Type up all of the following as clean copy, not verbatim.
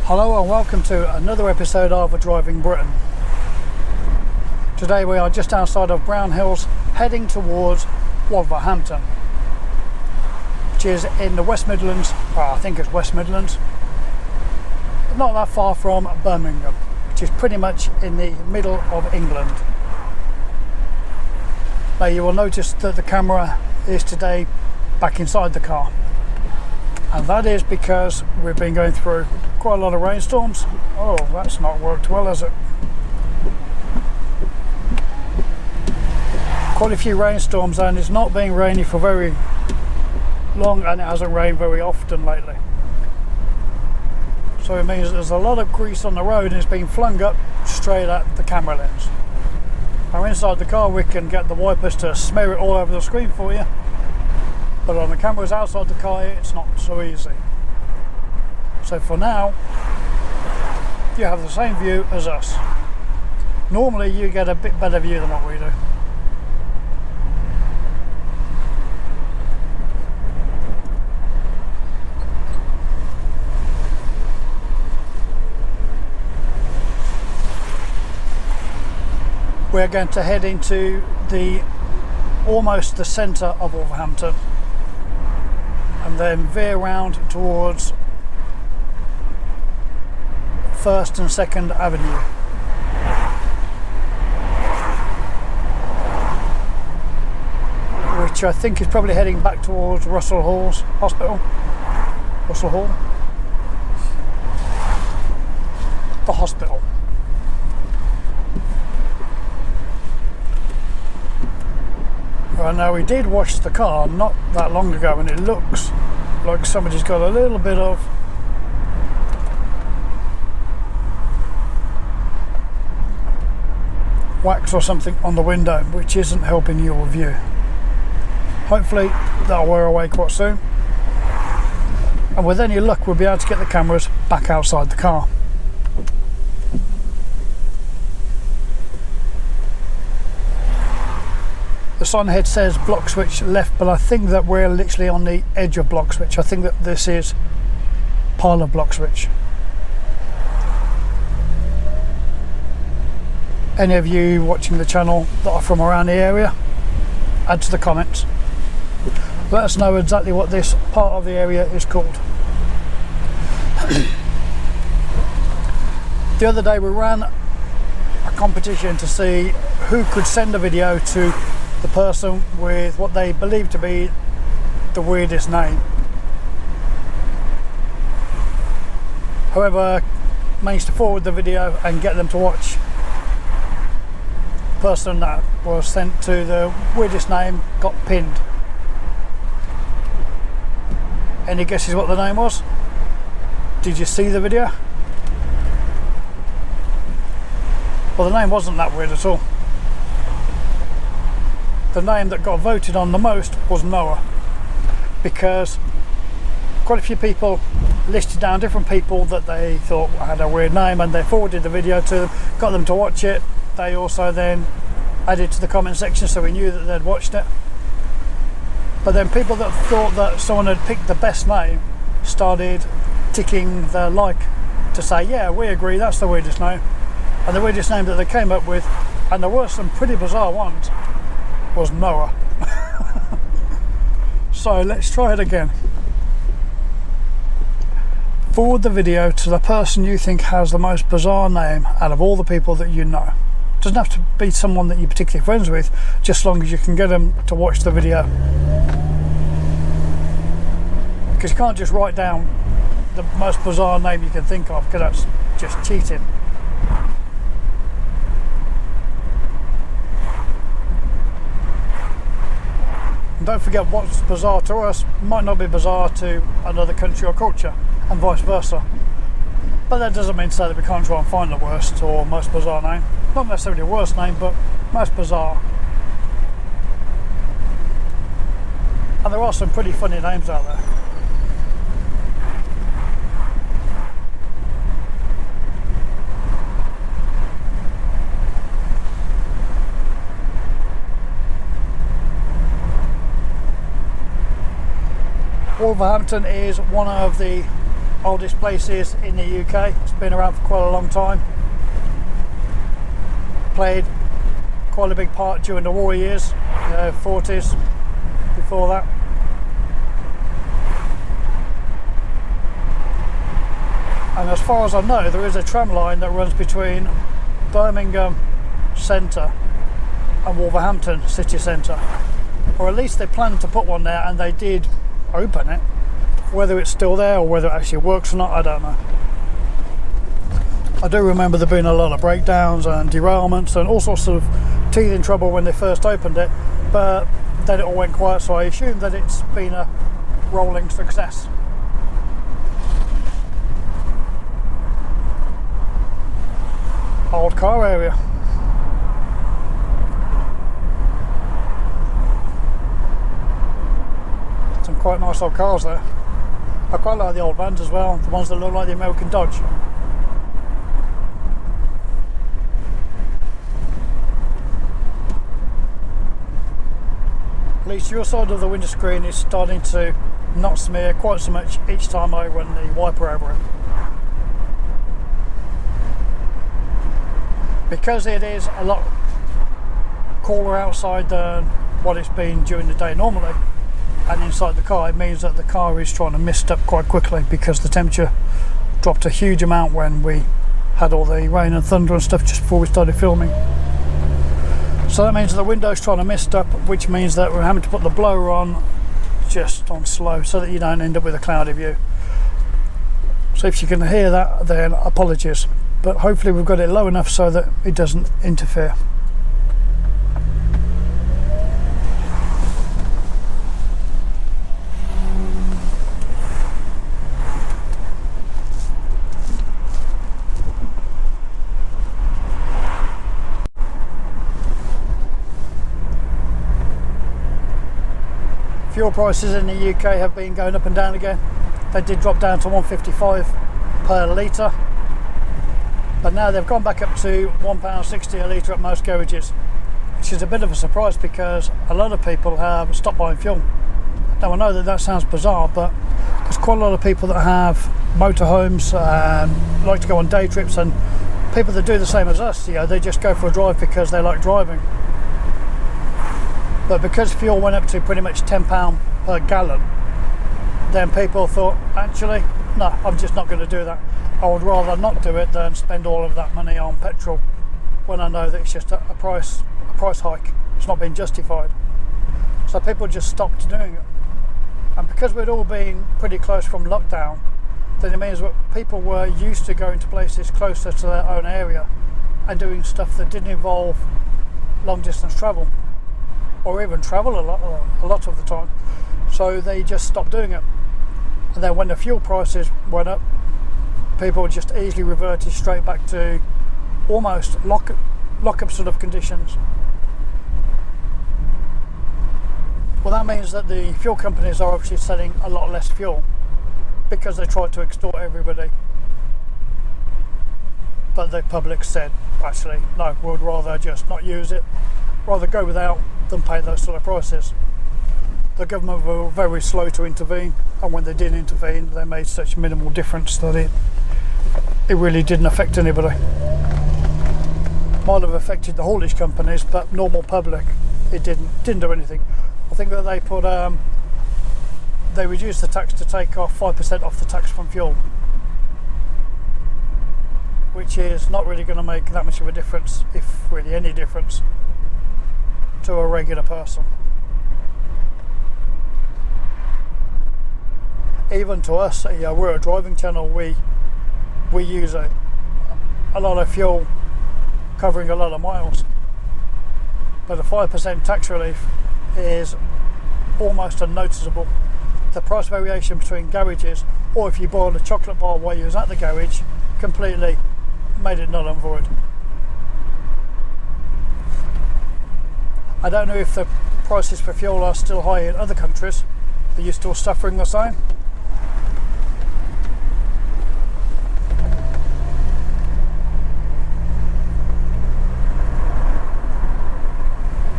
Hello and welcome to another episode of Driving Britain. Today we are just outside of Brown Hills heading towards Wolverhampton, which is in the West Midlands, well, I think it's West Midlands, not that far from Birmingham, which is pretty much in the middle of England. Now you will notice that the camera is today back inside the car, and that is because we've been going through quite a lot of rainstorms. Oh, that's not worked well, has it? Quite a few rainstorms, and it's not been rainy for very long, and it hasn't rained very often lately. So it means there's a lot of grease on the road and it's being flung up straight at the camera lens. Now inside the car we can get the wipers to smear it all over the screen for you, but on the cameras outside the car it's not so easy. So for now you have the same view as us. Normally you get a bit better view than what we do. We're going to head into almost the centre of Wolverhampton and then veer round towards 1st and 2nd Avenue. Which I think is probably heading back towards Russell Hall's hospital. Russell Hall? The hospital. Right, now we did wash the car not that long ago and it looks like somebody's got a little bit of wax or something on the window, which isn't helping your view. Hopefully that'll wear away quite soon, and with any luck we'll be able to get the cameras back outside the car. The sign ahead says block switch left, but I think that we're literally on the edge of block switch. I think that this is part of block switch. Any of you watching the channel that are from around the area, add to the comments. Let us know exactly what this part of the area is called. The other day we ran a competition to see who could send a video to the person with what they believe to be the weirdest name. Whoever managed to forward the video and get them to watch, the person that was sent to the weirdest name got pinned. Any guesses what the name was? Did you see the video? Well, the name wasn't that weird at all. The name that got voted on the most was Noah, because quite a few people listed down different people that they thought had a weird name, and they forwarded the video to them, got them to watch it. They also then added to the comment section so we knew that they'd watched it. But then people that thought that someone had picked the best name started ticking the like to say, yeah, we agree, that's the weirdest name. And the weirdest name that they came up with, and there were some pretty bizarre ones, was Noah. So let's try it again. Forward the video to the person you think has the most bizarre name out of all the people that you know. It doesn't have to be someone that you're particularly friends with, just as long as you can get them to watch the video. Because you can't just write down the most bizarre name you can think of, because that's just cheating. And don't forget, what's bizarre to us might not be bizarre to another country or culture, and vice versa. But that doesn't mean to say that we can't try and find the worst or most bizarre name. Not necessarily the worst name, but most bizarre. And there are some pretty funny names out there. Wolverhampton is one of the oldest places in the UK. It's been around for quite a long time. Played quite a big part during the war years, 40s, before that. And as far as I know, there is a tram line that runs between Birmingham Centre and Wolverhampton City Centre. Or at least they planned to put one there, and they did open it. Whether it's still there or whether it actually works or not, I don't know. I do remember there being a lot of breakdowns and derailments and all sorts of teething trouble when they first opened it, but then it all went quiet, so I assume that it's been a rolling success. Old car area. Some quite nice old cars there. I quite like the old vans as well, the ones that look like the American Dodge. At least your side of the window screen is starting to not smear quite so much each time I run the wiper over it. Because it is a lot cooler outside than what it's been during the day normally, and inside the car, it means that the car is trying to mist up quite quickly because the temperature dropped a huge amount when we had all the rain and thunder and stuff just before we started filming. So that means the window's trying to mist up, which means that we're having to put the blower on just on slow so that you don't end up with a cloudy view. So if you can hear that, then apologies. But hopefully we've got it low enough so that it doesn't interfere. Fuel prices in the UK have been going up and down again. They did drop down to 1.55 per litre. But now they've gone back up to £1.60 a litre at most garages, which is a bit of a surprise because a lot of people have stopped buying fuel. Now I know that that sounds bizarre, but there's quite a lot of people that have motorhomes and like to go on day trips, and people that do the same as us, you know, they just go for a drive because they like driving. But because fuel went up to pretty much £10 per gallon, then people thought, actually, no, I'm just not going to do that. I would rather not do it than spend all of that money on petrol when I know that it's just a price hike. It's not been justified. So people just stopped doing it. And because we'd all been pretty close from lockdown, then it means that people were used to going to places closer to their own area and doing stuff that didn't involve long distance travel, or even travel a lot of the time. So they just stopped doing it. And then when the fuel prices went up, people just easily reverted straight back to almost lock-up sort of conditions. Well, that means that the fuel companies are obviously selling a lot less fuel because they tried to extort everybody. But the public said, actually, no, we'd rather just not use it, rather go without than pay those sort of prices. The government were very slow to intervene, and when they did intervene, they made such minimal difference that it really didn't affect anybody. Might have affected the haulage companies, but normal public, it didn't do anything. I think that they reduced the tax to take off 5% off the tax from fuel, which is not really going to make that much of a difference, if really any difference, to a regular person. Even to us, you know, we're a driving channel, we use a lot of fuel covering a lot of miles, but a 5% tax relief is almost unnoticeable. The price variation between garages, or if you bought a chocolate bar while you was at the garage, completely made it null and void. I don't know if the prices for fuel are still high in other countries. Are you still suffering the same?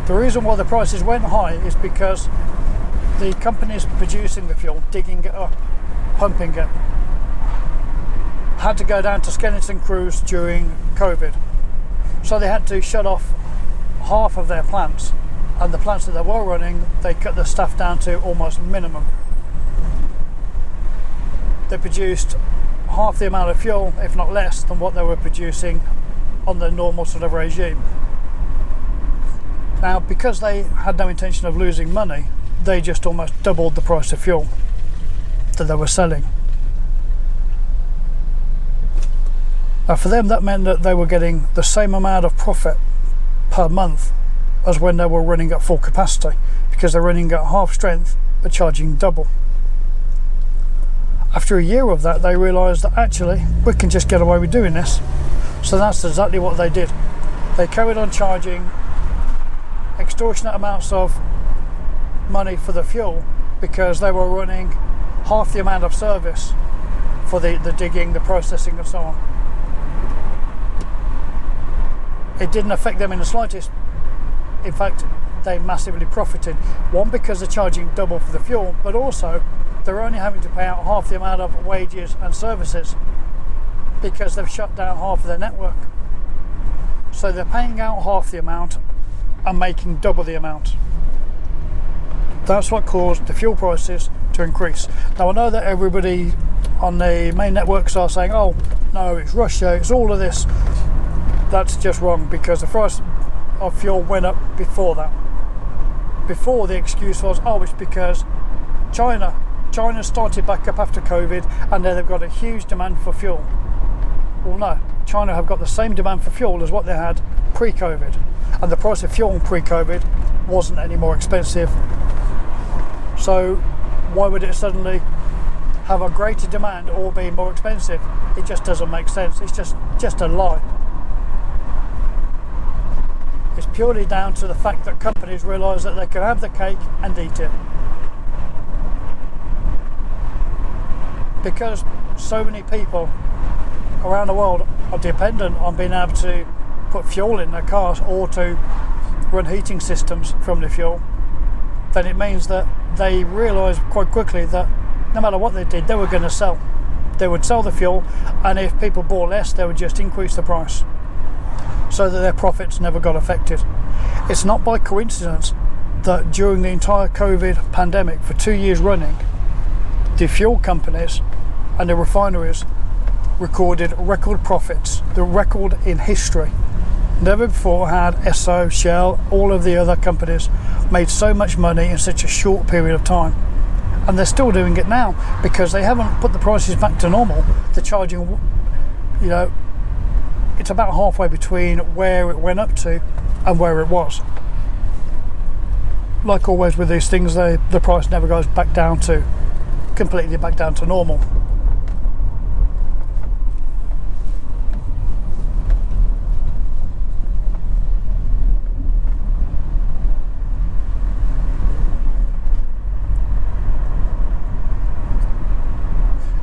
The reason why the prices went high is because the companies producing the fuel, digging it up, pumping it, had to go down to skeleton crews during COVID. So they had to shut off half of their plants, and the plants that they were running, they cut the staff down to almost minimum. They produced half the amount of fuel, if not less, than what they were producing on the normal sort of regime. Now, because they had no intention of losing money, they just almost doubled the price of fuel that they were selling. Now, for them, that meant that they were getting the same amount of profit per month as when they were running at full capacity, because they're running at half strength but charging double. After a year of that, they realised that actually we can just get away with doing this. So that's exactly what they did. They carried on charging extortionate amounts of money for the fuel because they were running half the amount of service for the digging, the processing and so on. It didn't affect them in the slightest. In fact, they massively profited. One, because they're charging double for the fuel, but also they're only having to pay out half the amount of wages and services because they've shut down half of their network. So they're paying out half the amount and making double the amount. That's what caused the fuel prices to increase. Now, I know that everybody on the main networks are saying, oh no, it's Russia, it's all of this. That's just wrong, because the price of fuel went up before that. Before, the excuse was, oh, it's because China started back up after COVID and they've got a huge demand for fuel. Well, no, China have got the same demand for fuel as what they had pre-COVID, and the price of fuel pre-COVID wasn't any more expensive. So why would it suddenly have a greater demand or be more expensive? It just doesn't make sense. It's just a lie. It's purely down to the fact that companies realise that they can have the cake and eat it. Because so many people around the world are dependent on being able to put fuel in their cars or to run heating systems from the fuel, then it means that they realise quite quickly that no matter what they did, they were going to sell. They would sell the fuel, and if people bought less, they would just increase the price so that their profits never got affected. It's not by coincidence that during the entire COVID pandemic for 2 years running, the fuel companies and the refineries recorded record profits, the record in history. Never before had Esso, Shell, all of the other companies made so much money in such a short period of time. And they're still doing it now because they haven't put the prices back to normal. They're charging, it's about halfway between where it went up to and where it was. Like always with these things, the price never goes back down to, completely back down to normal.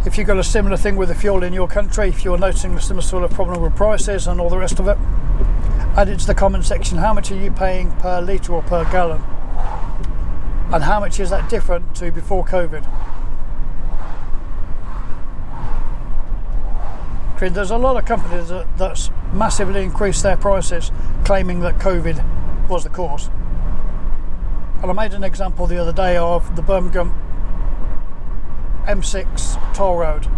If you've got a similar thing with the fuel in your country, if you're noticing a similar sort of problem with prices and all the rest of it, add it to the comment section. How much are you paying per litre or per gallon? And how much is that different to before COVID? There's a lot of companies that's massively increased their prices, claiming that COVID was the cause. And I made an example the other day of the Birmingham M6 toll road.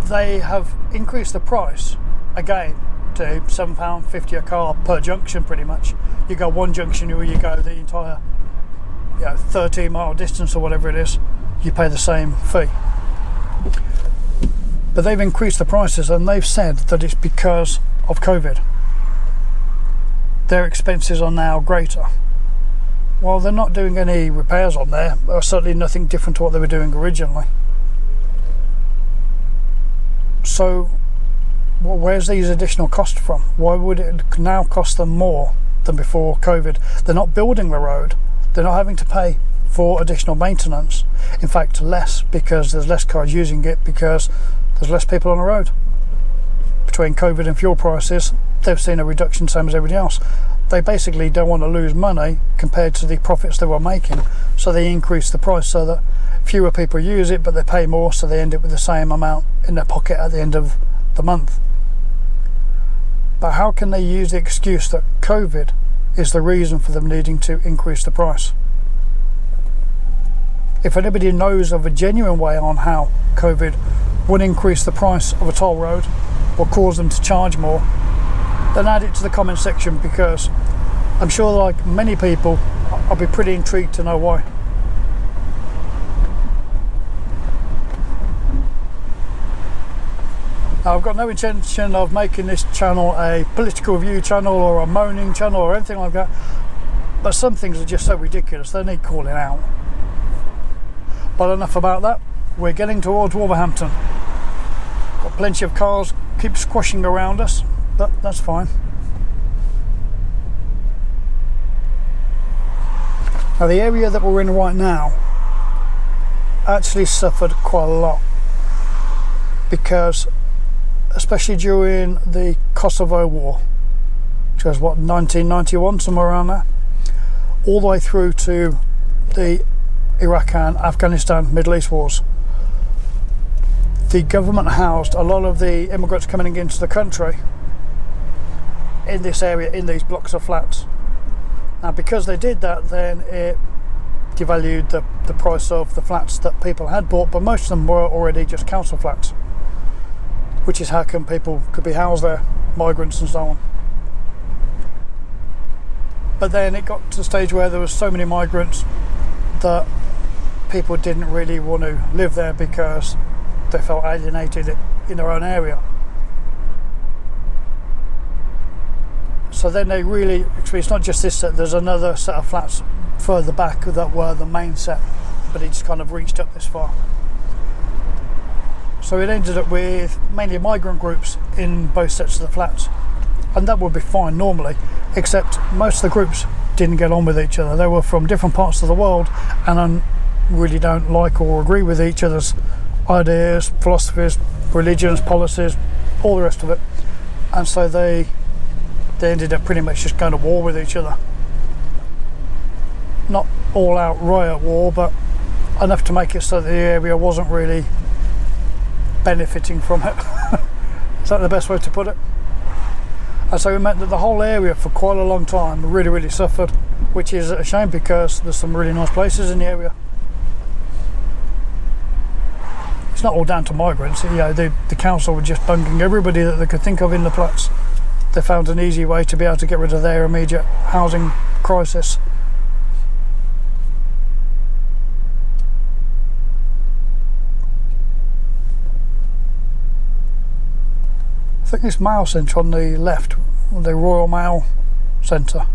They have increased the price again to £7.50 a car per junction, pretty much. You go one junction or you go the entire 13-mile distance or whatever it is, you pay the same fee. But they've increased the prices, and they've said that it's because of COVID. Their expenses are now greater. Well, they're not doing any repairs on there, or certainly nothing different to what they were doing originally. So, where's these additional costs from? Why would it now cost them more than before COVID? They're not building the road. They're not having to pay for additional maintenance. In fact, less, because there's less cars using it, because there's less people on the road. Between COVID and fuel prices, they've seen a reduction, same as everybody else. they basically don't want to lose money compared to the profits they were making, so they increase the price so that fewer people use it, but they pay more, so they end up with the same amount in their pocket at the end of the month. But how can they use the excuse that COVID is the reason for them needing to increase the price? If anybody knows of a genuine way on how COVID would increase the price of a toll road or cause them to charge more, then add it to the comment section, because I'm sure, like many people, I'll be pretty intrigued to know why. Now, I've got no intention of making this channel a political review channel or a moaning channel or anything like that, but some things are just so ridiculous they need calling out. But enough about that. We're getting towards Wolverhampton. Got plenty of cars keep squashing around us, but that's fine. Now, the area that we're in right now actually suffered quite a lot, because especially during the Kosovo War, which was what, 1991, somewhere around there, all the way through to the Iraq and Afghanistan Middle East wars, the government housed a lot of the immigrants coming into the country in this area, in these blocks of flats. Now, because they did that, then it devalued the price of the flats that people had bought, but most of them were already just council flats, which is how come people could be housed there, migrants and so on. But then it got to the stage where there was so many migrants that people didn't really want to live there because they felt alienated in their own area. So then they really, actually it's not just this set, there's another set of flats further back that were the main set, but it just kind of reached up this far. So it ended up with mainly migrant groups in both sets of the flats, and that would be fine normally, except most of the groups didn't get on with each other. They were from different parts of the world and really don't like or agree with each other's ideas, philosophies, religions, policies, all the rest of it, and so they ended up pretty much just going to war with each other. Not all out riot war, but enough to make it so that the area wasn't really benefiting from it. Is that the best way to put it? And so it meant that the whole area for quite a long time really suffered, which is a shame because there's some really nice places in the area. It's not all down to migrants, you know, the council were just bunging everybody that they could think of in the flats. They found an easy way to be able to get rid of their immediate housing crisis. I think this mail centre on the left, the Royal Mail Centre,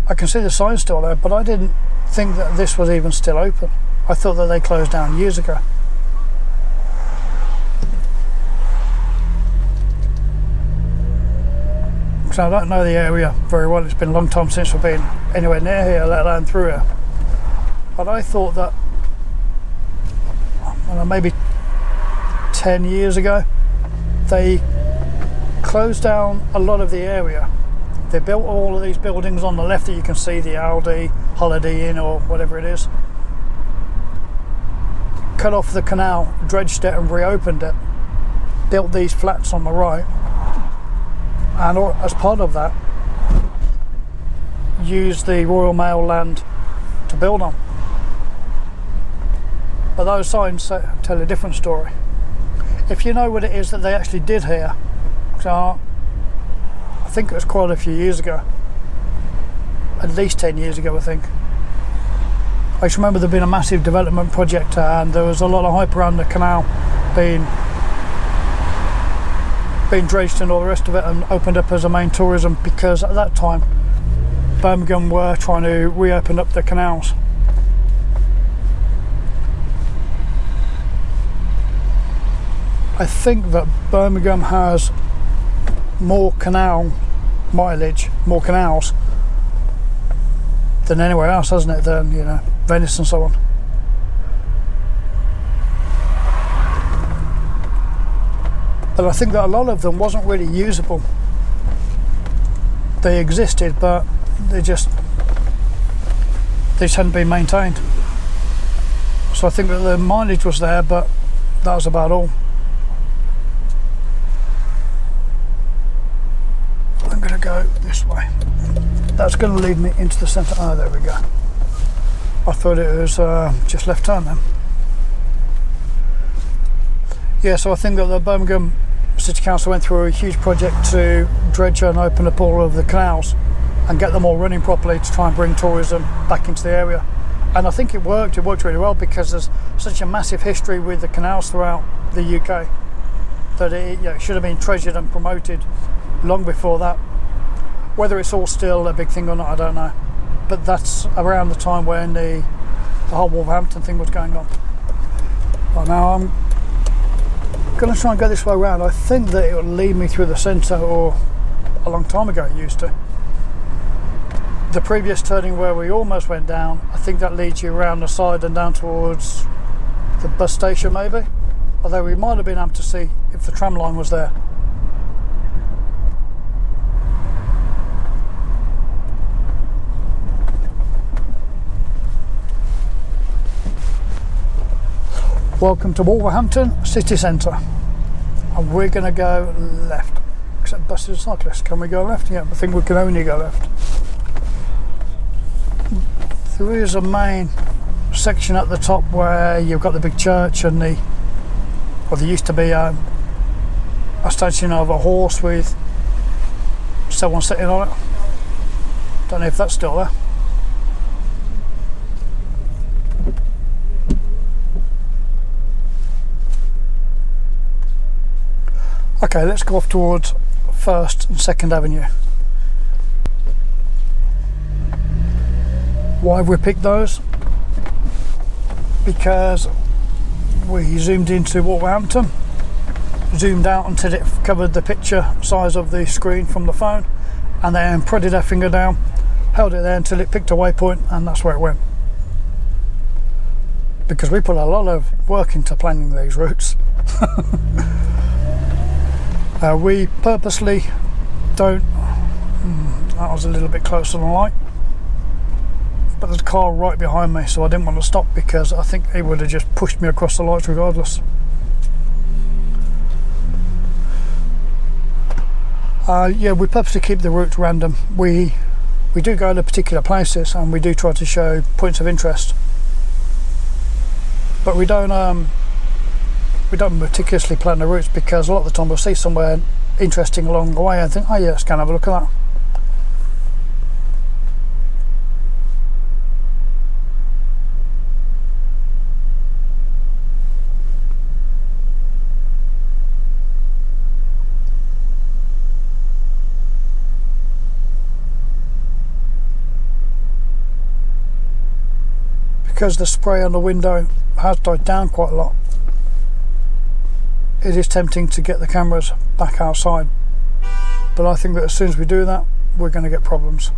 I can see the sign still there, but I didn't think that this was even still open. I thought that they closed down years ago. So I don't know the area very well. It's been a long time since we've been anywhere near here, let alone through here. But I thought that, I don't know, maybe 10 years ago, they closed down a lot of the area. They built all of these buildings on the left that you can see, the Aldi, Holiday Inn or whatever it is. Cut off the canal, dredged it and reopened it. Built these flats on the right. And as part of that, used the Royal Mail land to build on. But those signs tell a different story. If you know what it is that they actually did here, so I think it was quite a few years ago, at least 10 years ago I think. I just remember there being a massive development project and there was a lot of hype around the canal being dredged and all the rest of it and opened up as a main tourism, because at that time Birmingham were trying to reopen up the canals. I think that Birmingham has more canal mileage, more canals than anywhere else, hasn't it? Than, you know, Venice and so on. But I think that a lot of them wasn't really usable. they existed, but they just hadn't been maintained. So I think that the mileage was there, but that was about all. I'm going to go this way. That's going to lead me into the centre. Oh, there we go. I thought it was just left turn then. Yeah, so I think that the Birmingham City Council went through a huge project to dredge and open up all of the canals and get them all running properly to try and bring tourism back into the area. And I think it worked really well, because there's such a massive history with the canals throughout the UK that it should have been treasured and promoted long before that. Whether it's all still a big thing or not, I don't know. But that's around the time when the whole Wolverhampton thing was going on. Well, now I'm going to try and go this way around. I think that it will lead me through the centre, or a long time ago it used to. The previous turning where we almost went down, I think that leads you around the side and down towards the bus station maybe. Although we might have been able to see if the tram line was there. Welcome to Wolverhampton City Centre, and we're going to go left. Except buses and cyclists, can we go left? Yeah, I think we can only go left. There is a main section at the top where you've got the big church and there used to be a statue of a horse with someone sitting on it. Don't know if that's still there. Okay, let's go off towards 1st and 2nd Avenue. Why have we picked those? Because we zoomed into Wolverhampton, zoomed out until it covered the picture size of the screen from the phone, and then prodded our finger down, held it there until it picked a waypoint, and that's where it went. Because we put a lot of work into planning these routes. We purposely don't. That was a little bit closer than I like. But there's a car right behind me, so I didn't want to stop because I think he would have just pushed me across the lights regardless. Yeah, we purposely keep the routes random. We do go to particular places and we do try to show points of interest, but we don't meticulously plan the routes, because a lot of the time we'll see somewhere interesting along the way and think, oh yeah, let's go and have a look at that. Because the spray on the window has died down quite a lot, it is tempting to get the cameras back outside, but I think that as soon as we do that, we're going to get problems.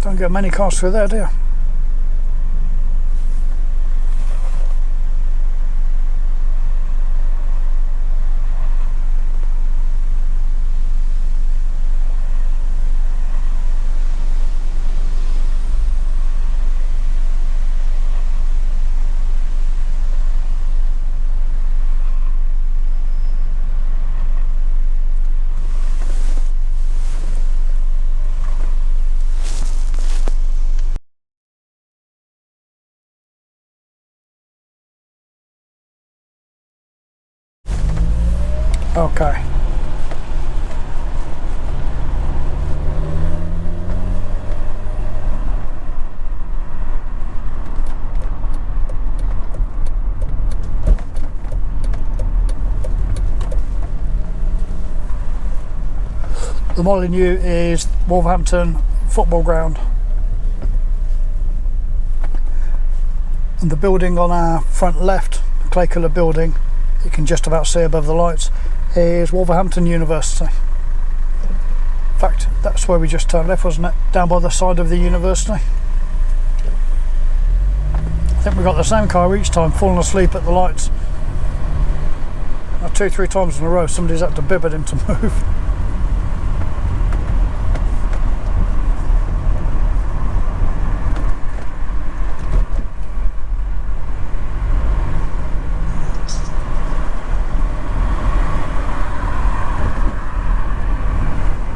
Don't get many cars through there, do you? Okay. The Molineux is Wolverhampton football ground. And the building on our front left, the clay coloured building, you can just about see above the lights, is Wolverhampton University. In fact, that's where we just turned left, wasn't it? Down by the side of the university. think we got the same car each time falling asleep at the lights. 2-3 times in a row somebody's had to bib at him to move.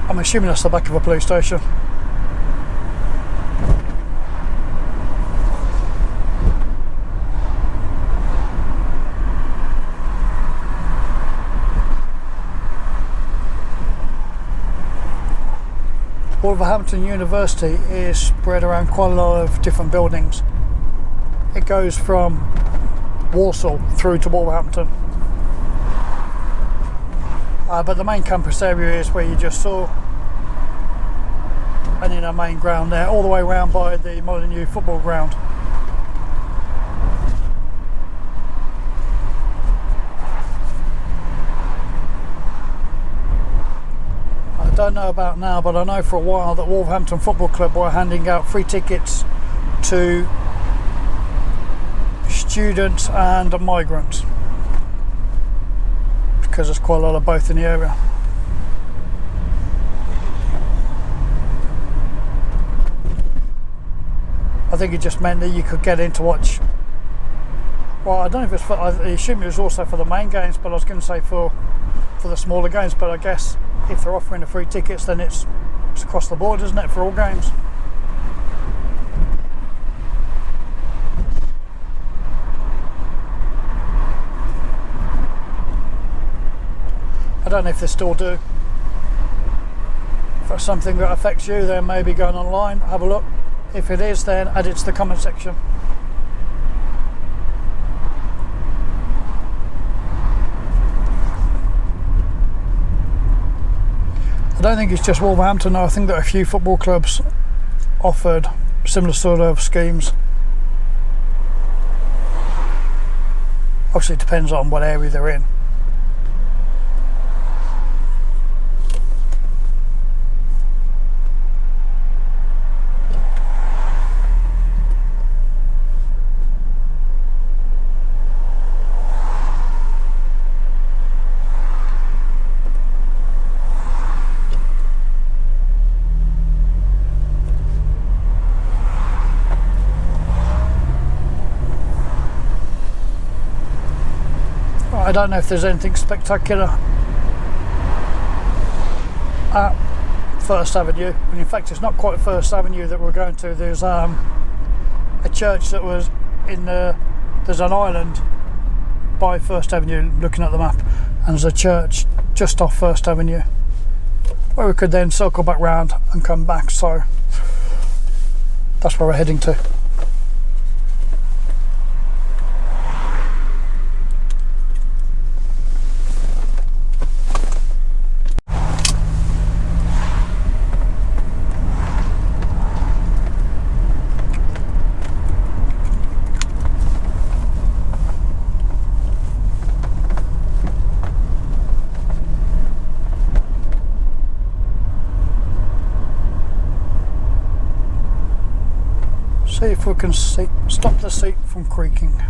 I'm assuming that's the back of a police station. Wolverhampton University is spread around quite a lot of different buildings. It goes from Walsall through to Wolverhampton. But the main campus area is where you just saw, and in our main ground there, all the way around by the Molineux football ground. I don't know about now, but I know for a while that Wolverhampton Football Club were handing out free tickets to students and migrants, because there's quite a lot of both in the area. I think it just meant that you could get in to watch. Well, I don't know if it's for, I assume it was also for the main games, but I was going to say for the smaller games, but I guess if they're offering the free tickets, then it's across the board, isn't it, for all games? I don't know if they still do. If that's something that affects you, then maybe going online, have a look. If it is, then add it to the comment section. I don't think it's just Wolverhampton, though. I think that a few football clubs offered similar sort of schemes. Obviously it depends on what area they're in. I don't know if there's anything spectacular at First Avenue, and in fact it's not quite First Avenue that we're going to. There's a church that was in there's an island by First Avenue, looking at the map, and there's a church just off First Avenue where we could then circle back round and come back, so that's where we're heading to. See if we can stop the seat from creaking.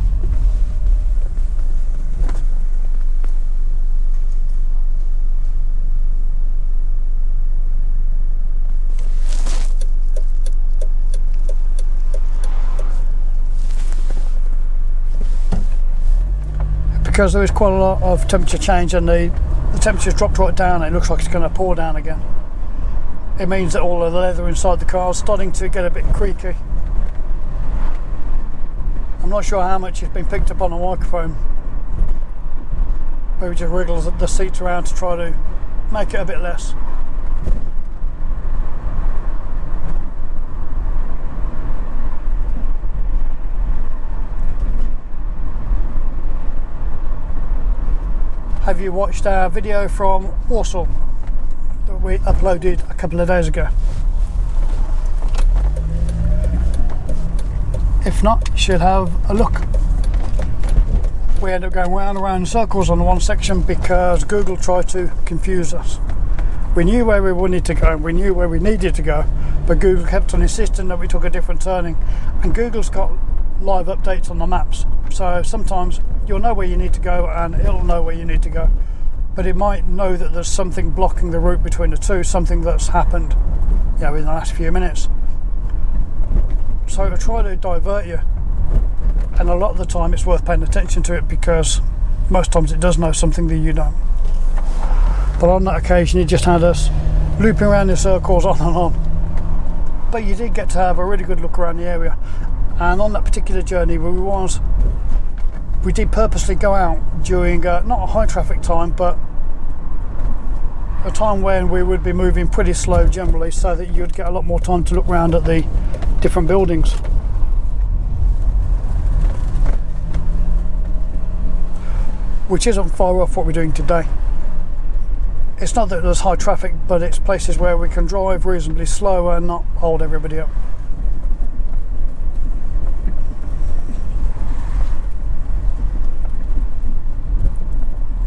Because there is quite a lot of temperature change and the temperature's dropped right down, it looks like it's going to pour down again. It means that all of the leather inside the car is starting to get a bit creaky. I'm not sure how much it's been picked up on a microphone. Maybe just wriggles the seats around to try to make it a bit less. Have you watched our video from Walsall that we uploaded a couple of days ago? If not, you should have a look. We ended up going round and round in circles on one section because Google tried to confuse us. We knew where we wanted to go, we knew where we needed to go, but Google kept on insisting that we took a different turning. And Google's got live updates on the maps. So sometimes you'll know where you need to go and it'll know where you need to go, but it might know that there's something blocking the route between the two, something that's happened, you know, in the last few minutes. So it'll try to divert you, and a lot of the time it's worth paying attention to it, because most times it does know something that you don't. But on that occasion it just had us looping around in circles on and on. But you did get to have a really good look around the area. And on that particular journey we did purposely go out during not a high traffic time, but a time when we would be moving pretty slow generally, so that you'd get a lot more time to look around at the different buildings. Which isn't far off what we're doing today. It's not that there's high traffic, but it's places where we can drive reasonably slow and not hold everybody up.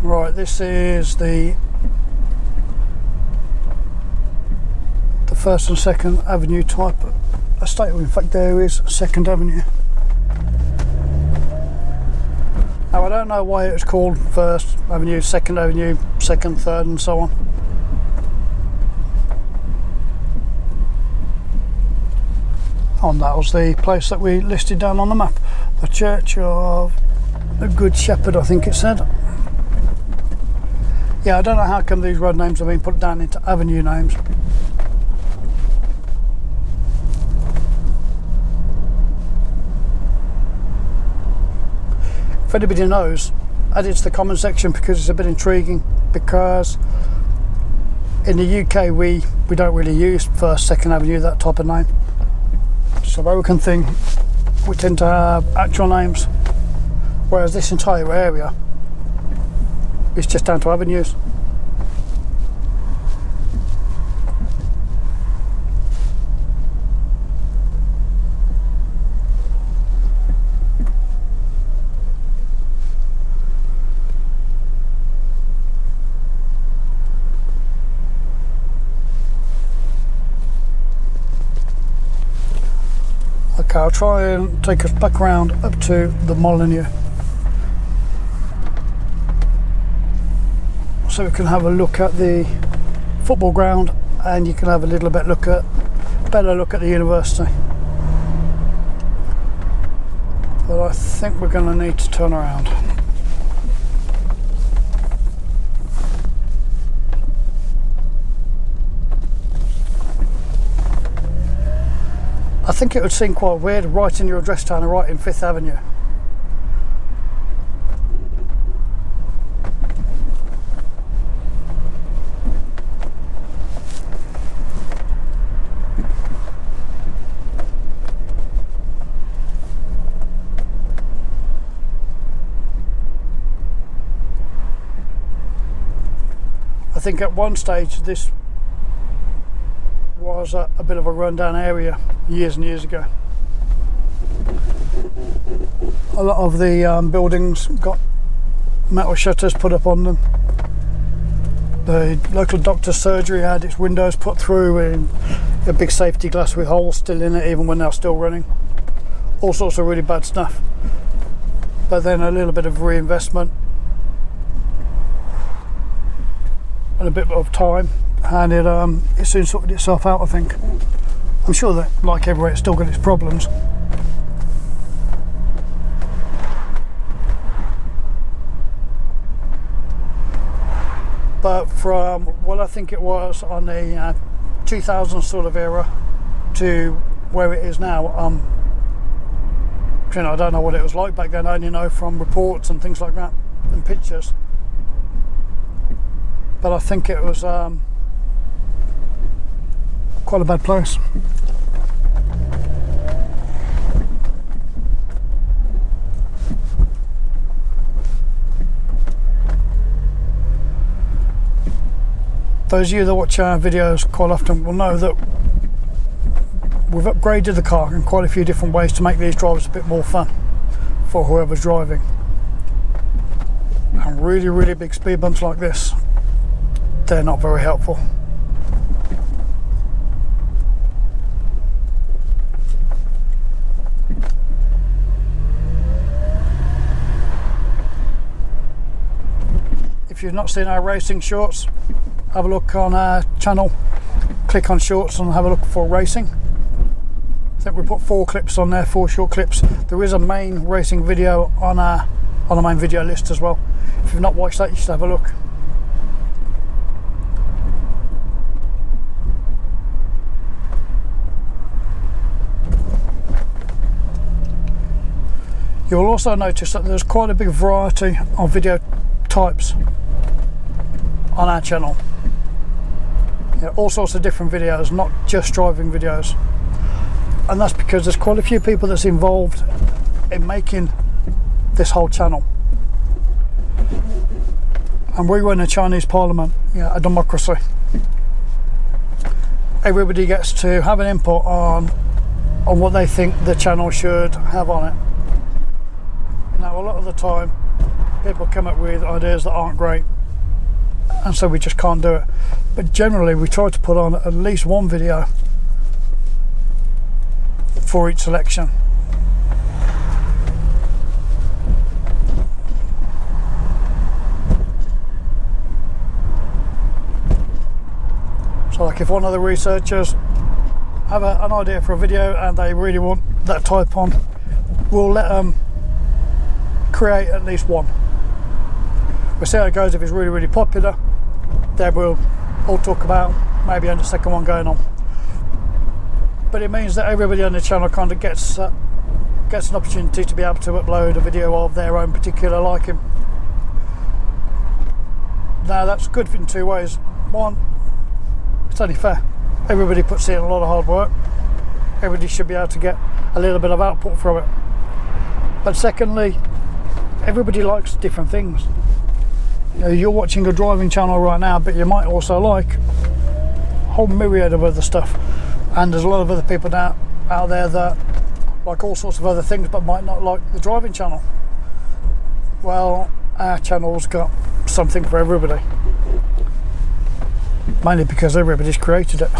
Right, this is the First and Second Avenue type estate. In fact, there is Second Avenue. Now, I don't know why it was called First Avenue, Second Avenue, Second, Third, and so on. And that was the place that we listed down on the map. The Church of the Good Shepherd, I think it said. Yeah, I don't know how come these road names have been put down into avenue names. If anybody knows, add it to the comment section, because it's a bit intriguing. Because in the UK we don't really use First, Second Avenue, that type of name. It's an American thing. We tend to have actual names, whereas this entire area is just down to avenues. Okay, I'll try and take us back around up to the Molineux, so we can have a look at the football ground, and you can have a little bit better look at the university. But I think we're going to need to turn around. I think it would seem quite weird writing your address down and writing Fifth Avenue. I think at one stage this was a bit of a rundown area years and years ago. A lot of the buildings got metal shutters put up on them. The local doctor's surgery had its windows put through, and a big safety glass with holes still in it even when they're still running. All sorts of really bad stuff. But then a little bit of reinvestment and a bit of time, and it soon sorted itself out, I think. I'm sure that, like everywhere, it's still got its problems. But from what I think it was on the 2000 sort of era to where it is now, you know, I don't know what it was like back then. I only know from reports and things like that and pictures. But I think it was quite a bad place. Those of you that watch our videos quite often will know that we've upgraded the car in quite a few different ways to make these drives a bit more fun for whoever's driving. And really, really big speed bumps like this, they're not very helpful. you've not seen our racing shorts, have a look on our channel, click on shorts and have a look for racing. I think we put 4 clips on there, 4 short clips. There is a main racing video on the main video list as well. If you've not watched that, you should have a look. You'll also notice that there's quite a big variety of video types on our channel. All sorts of different videos, not just driving videos. And that's because there's quite a few people that's involved in making this whole channel. And we run a Chinese parliament, a democracy. Everybody gets to have an input on what they think the channel should have on it. Now, a lot of the time people come up with ideas that aren't great, and so we just can't do it. But generally we try to put on at least one video for each selection. So like if one of the researchers have an idea for a video and they really want that type on, we'll let them create at least one. We'll see how it goes. If it's really, really popular, then we'll all talk about maybe having a second one going on. But it means that everybody on the channel kind of gets an opportunity to be able to upload a video of their own particular liking. Now that's good in 2 ways. One, it's only fair. Everybody puts in a lot of hard work. Everybody should be able to get a little bit of output from it. But secondly, everybody likes different things. You're watching a driving channel right now, but you might also like a whole myriad of other stuff. And there's a lot of other people out there that like all sorts of other things, but might not like the driving channel. Well, our channel's got something for everybody. Mainly because everybody's created it.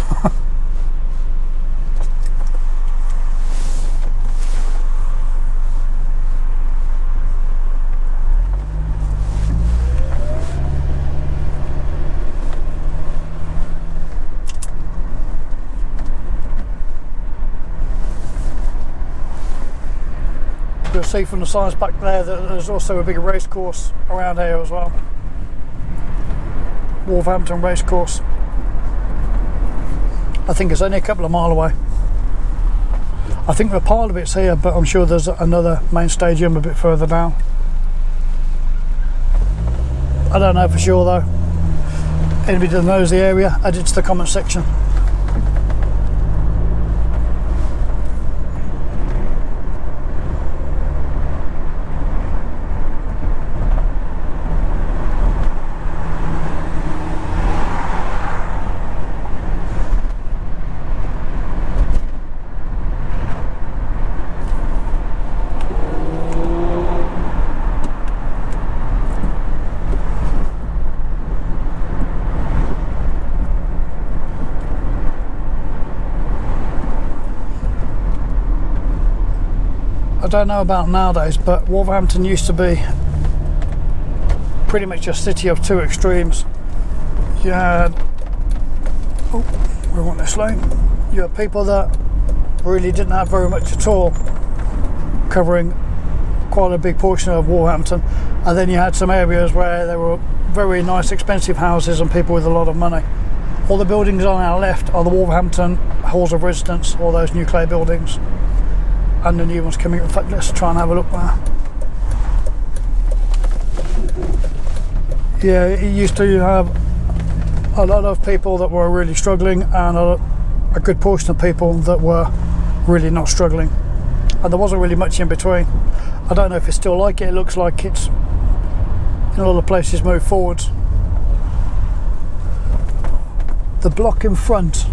You'll see from the signs back there that there's also a big race course around here as well. Wolverhampton race course. I think it's only a couple of miles away. I think the part of it's here, but I'm sure there's another main stadium a bit further down. I don't know for sure though. Anybody that knows the area, add it to the comment section. I don't know about nowadays, but Wolverhampton used to be pretty much a city of 2 extremes. You had, we want this lane. You had people that really didn't have very much at all, covering quite a big portion of Wolverhampton, and then you had some areas where there were very nice expensive houses and people with a lot of money. All the buildings on our left are the Wolverhampton halls of residence, all those new clay buildings. And the new one's coming. In fact, let's try and have a look now. Yeah, it used to have a lot of people that were really struggling and a good portion of people that were really not struggling. And there wasn't really much in between. I don't know if it's still like it. It looks like it's in a lot of places moved forwards. The block in front,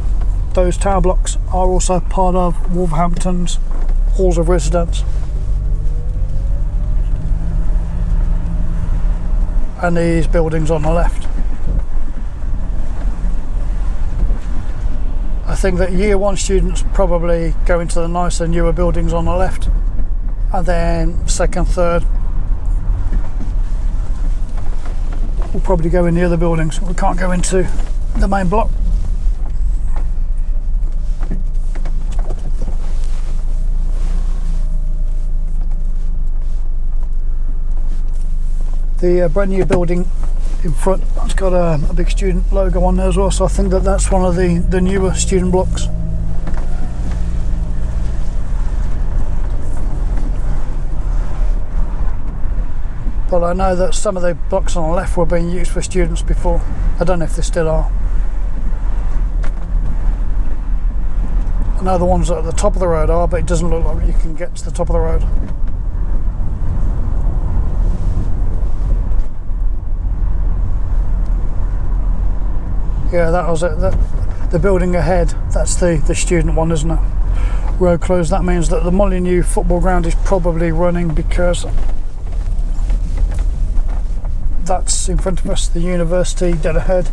those tower blocks, are also part of Wolverhampton's halls of residence, and these buildings on the left. I think that year 1 students probably go into the nicer newer buildings on the left, and then 2nd, 3rd we'll probably go in the other buildings. We can't go into the main block. The brand new building in front, it's got a big student logo on there as well, so I think that that's one of the newer student blocks. But I know that some of the blocks on the left were being used for students before. I don't know if they still are. I know the ones at the top of the road are, but it doesn't look like you can get to the top of the road. Yeah, that was it. The building ahead, that's the student one, isn't it? Road closed, that means that the Molineux football ground is probably running, because that's in front of us, the university dead ahead.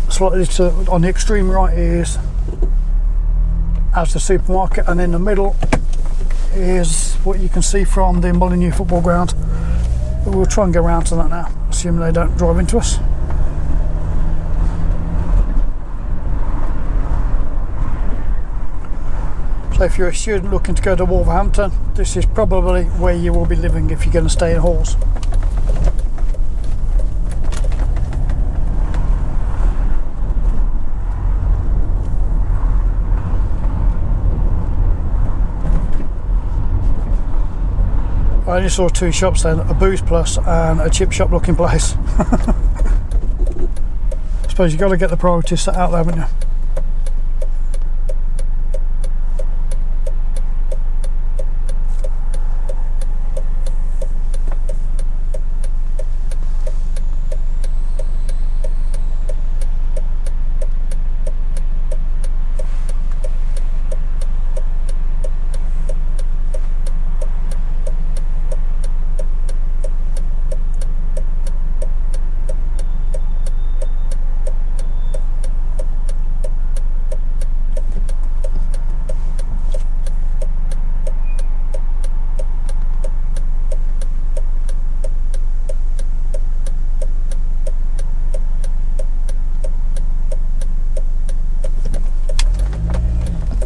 Slightly on the extreme right is as the supermarket, and in the middle is what you can see from the Molineux football ground. But we'll try and get around to that now, assuming they don't drive into us. So if you're a student looking to go to Wolverhampton, this is probably where you will be living if you're going to stay in halls. I only saw two shops then, a Booze Plus and a chip shop looking place. I suppose you've got to get the priorities set out there, haven't you?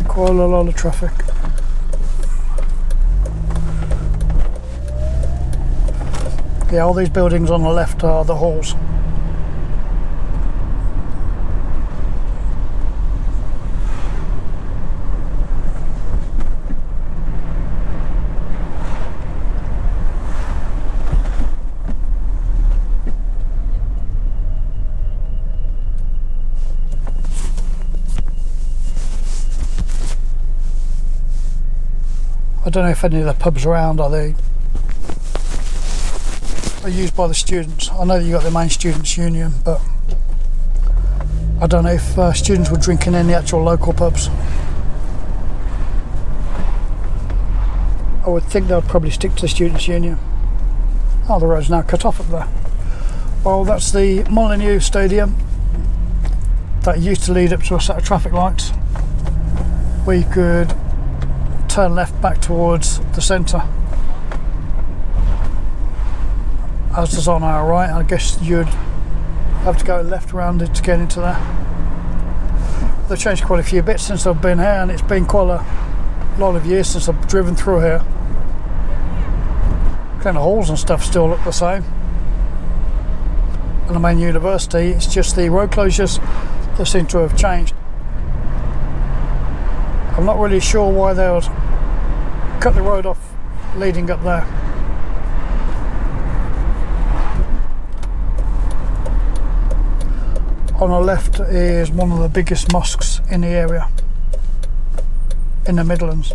Quite a lot of traffic. Yeah, all these buildings on the left are the halls. I don't know if any of the pubs around are used by the students. I know that you got the main students' union, but I don't know if students were drinking in the actual local pubs. I would think they'll probably stick to the students' union. Oh, the road's now cut off up there. Well, that's the Molineux Stadium that used to lead up to a set of traffic lights where you could turn left back towards the centre. As is on our right, I guess you'd have to go left around it to get into there. They've changed quite a few bits since I've been here, and it's been quite a lot of years since I've driven through here. Kind of halls and stuff still look the same. And the main university, it's just the road closures that seem to have changed. I'm not really sure why they would cut the road off leading up there. On the left is one of the biggest mosques in the area, in the Midlands.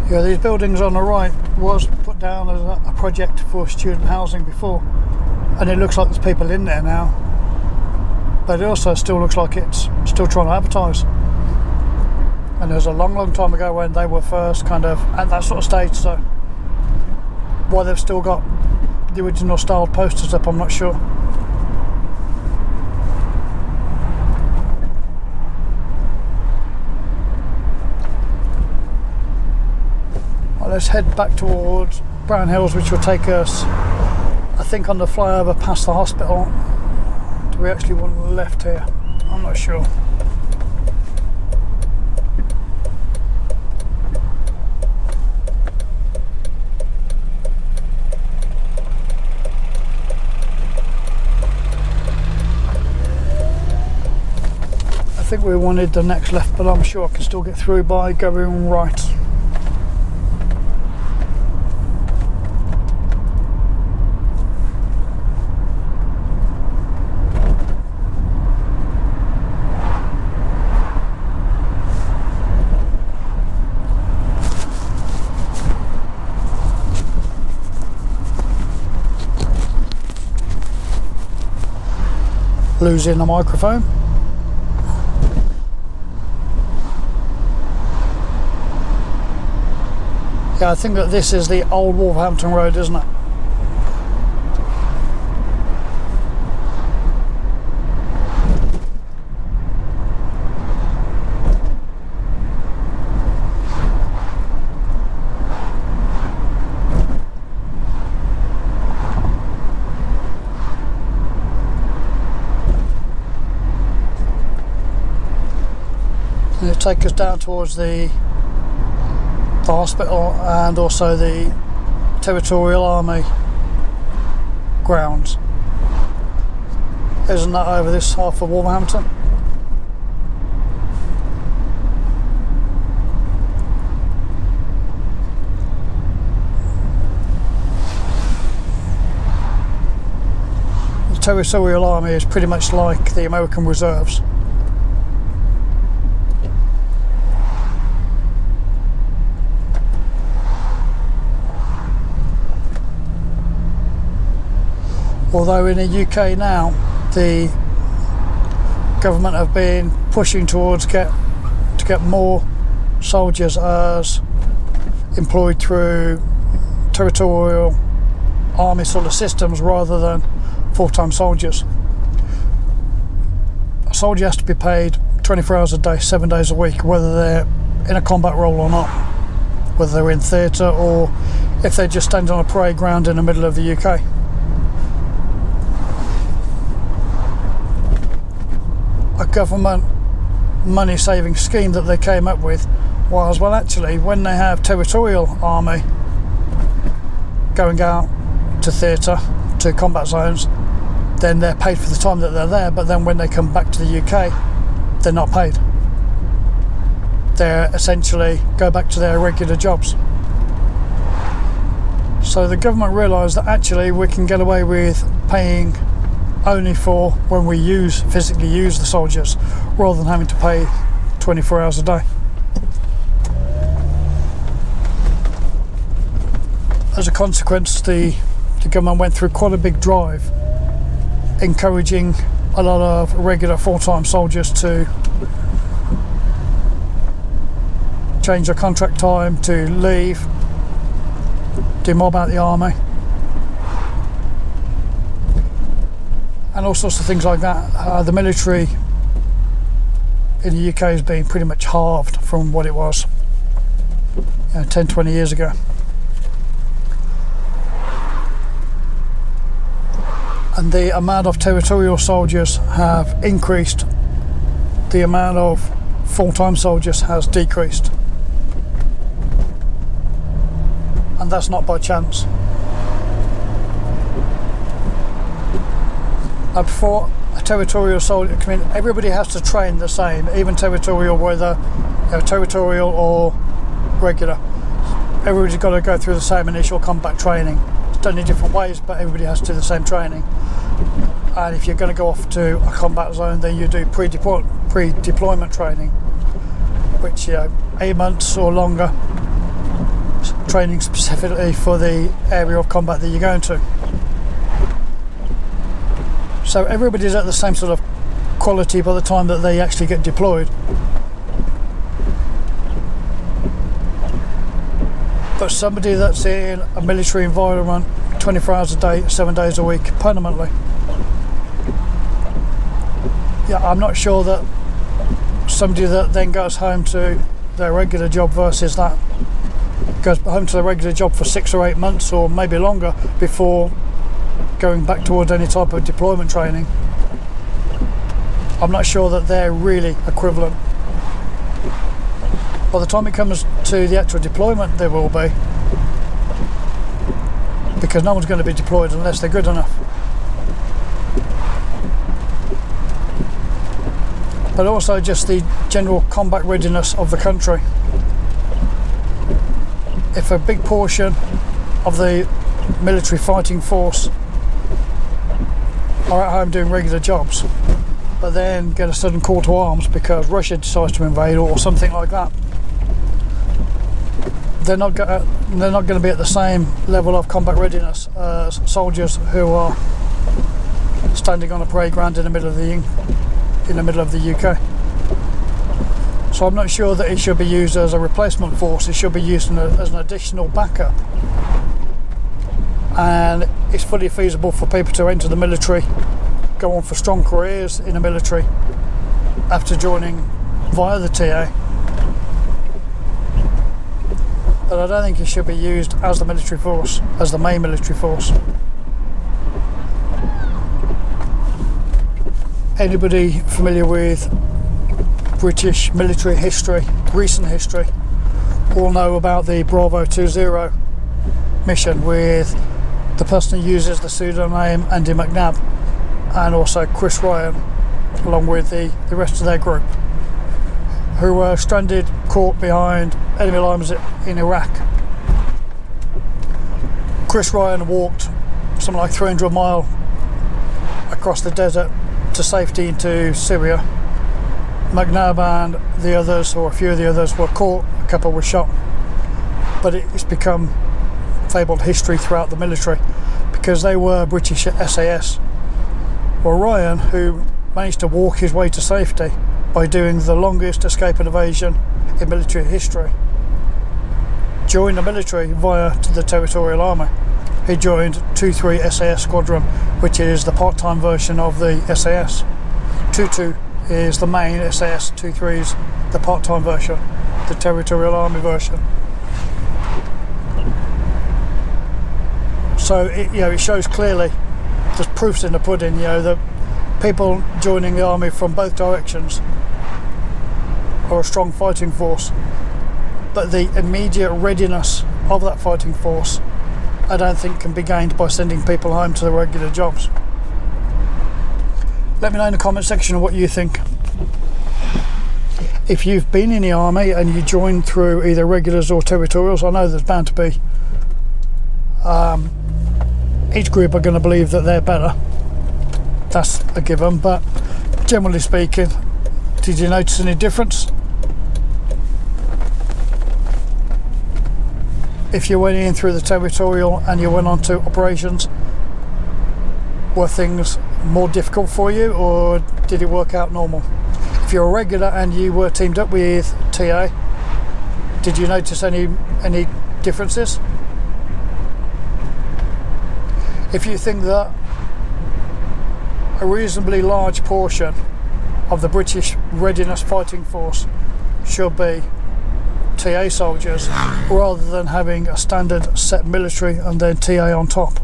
Yeah, these buildings on the right was put down as a project for student housing before, and it looks like there's people in there now, but it also still looks like it's still trying to advertise. And it was a long time ago when they were first kind of at that sort of stage, so why they've still got the original styled posters up, I'm not sure. Well, let's head back towards Brown Hills, which will take us, I think, on the flyover past the hospital. Do we actually want left here? I'm not sure. I think we wanted the next left, but I'm sure I can still get through by going right. Losing the microphone. Yeah, I think that this is the old Wolverhampton Road, isn't it? And it takes us down towards the hospital and also the Territorial Army grounds. Isn't that over this half of Wolverhampton? The Territorial Army is pretty much like the American Reserves. Although in the UK now, the government have been pushing towards to get more soldiers as employed through territorial army sort of systems rather than full-time soldiers. A soldier has to be paid 24 hours a day, 7 days a week, whether they're in a combat role or not, whether they're in theatre or if they're just standing on a parade ground in the middle of the UK. A government money saving scheme that they came up with was, well, actually, when they have territorial army going out to theatre, to combat zones, then they're paid for the time that they're there, but then when they come back to the UK, they're not paid. They essentially go back to their regular jobs. So the government realised that actually we can get away with paying only for when we physically use the soldiers, rather than having to pay 24 hours a day. As a consequence, the government went through quite a big drive encouraging a lot of regular full-time soldiers to change their contract time, to leave, do more about the army, and all sorts of things like that. The military in the UK has been pretty much halved from what it was 10-20 years ago. And the amount of territorial soldiers have increased, the amount of full-time soldiers has decreased. And that's not by chance. Before a territorial soldier, I mean, everybody has to train the same, even territorial, whether territorial or regular. Everybody's got to go through the same initial combat training. It's done in different ways, but everybody has to do the same training. And if you're going to go off to a combat zone, then you do pre-deployment training, which 8 months or longer, training specifically for the area of combat that you're going to. So everybody's at the same sort of quality by the time that they actually get deployed. But somebody that's in a military environment 24 hours a day, 7 days a week, permanently, yeah, I'm not sure that somebody that then goes home to their regular job versus that goes home to their regular job for 6 or 8 months or maybe longer before going back towards any type of deployment training. I'm not sure that they're really equivalent. By the time it comes to the actual deployment, they will be, because no one's going to be deployed unless they're good enough. But also just the general combat readiness of the country. If a big portion of the military fighting force are at home doing regular jobs, but then get a sudden call to arms because Russia decides to invade or something like that, they're not going to be at the same level of combat readiness as soldiers who are standing on a parade ground in the middle of the UK. So I'm not sure that it should be used as a replacement force. It should be used as an additional backup. And it's fully feasible for people to enter the military, go on for strong careers in the military after joining via the TA. But I don't think it should be used as the military force, as the main military force. Anybody familiar with British military history, recent history, all know about the Bravo 20 mission with the person who uses the pseudonym Andy McNabb, and also Chris Ryan, along with the rest of their group, who were stranded, caught behind enemy lines in Iraq. Chris Ryan walked something like 300 miles across the desert to safety into Syria. McNabb and the others, or a few of the others, were caught, a couple were shot. But it's become fabled history throughout the military because they were British SAS. Well, Ryan, who managed to walk his way to safety by doing the longest escape and evasion in military history, joined the military via to the Territorial Army. He joined 2-3 SAS Squadron, which is the part-time version of the SAS. 2-2 is the main SAS, 2-3 is the part-time version, the Territorial Army version. So it shows clearly, there's proofs in the pudding, that people joining the army from both directions are a strong fighting force, but the immediate readiness of that fighting force I don't think can be gained by sending people home to their regular jobs. Let me know in the comment section what you think. If you've been in the army and you joined through either regulars or territorials, I know there's bound to be each group are going to believe that they're better, that's a given, but generally speaking, did you notice any difference? If you went in through the territorial and you went on to operations, were things more difficult for you, or did it work out normal? If you're a regular and you were teamed up with TA, did you notice any differences? If you think that a reasonably large portion of the British Readiness Fighting Force should be TA soldiers rather than having a standard set military and then TA on top,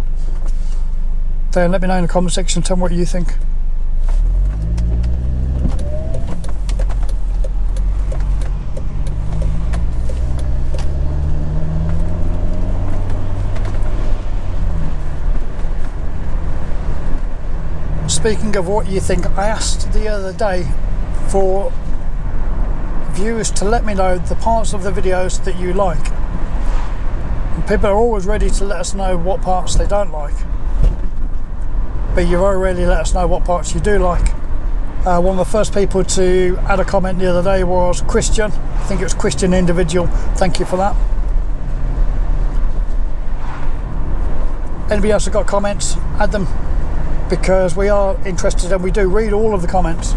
then let me know in the comment section, tell me what you think. Speaking of what you think, I asked the other day for viewers to let me know the parts of the videos that you like. And people are always ready to let us know what parts they don't like, but you very rarely let us know what parts you do like. One of the first people to add a comment the other day was Christian. I think it was Christian Individual. Thank you for that. anybody else has got comments, add them, because we are interested and we do read all of the comments,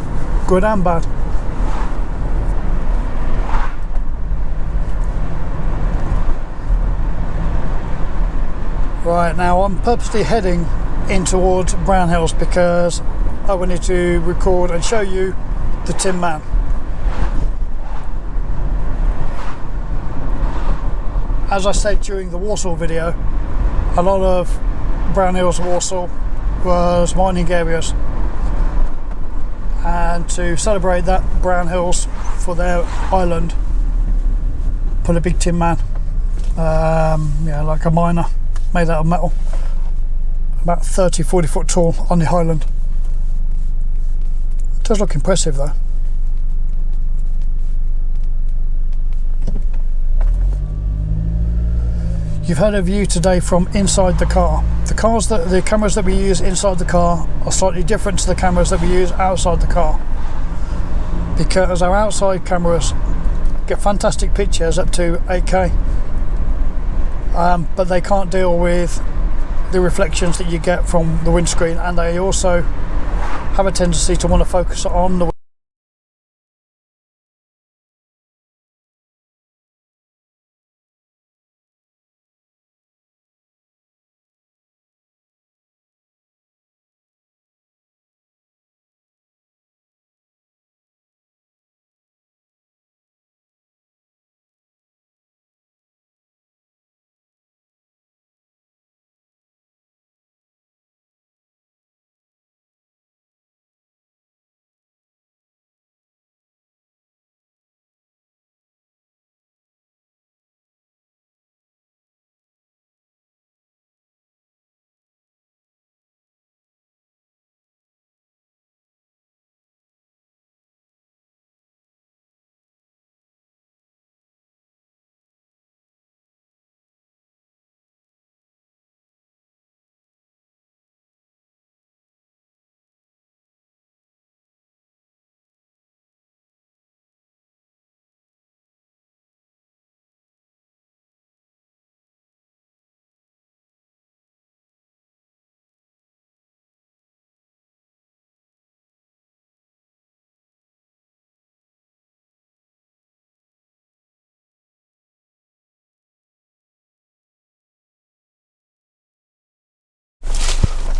good and bad. Right, now I'm purposely heading in towards Brown Hills because I wanted to record and show you the Tin Man. As I said during the Warsaw video, a lot of Brown Hills, Warsaw was mining areas, and to celebrate that, Brown Hills for their island put a big Tin Man, yeah, like a miner made out of metal, about 30-40 foot tall on the island. It does look impressive though. You've had a view today from inside the car. The cameras that we use inside the car are slightly different to the cameras that we use outside the car, because our outside cameras get fantastic pictures up to 8K, but they can't deal with the reflections that you get from the windscreen, and they also have a tendency to want to focus on the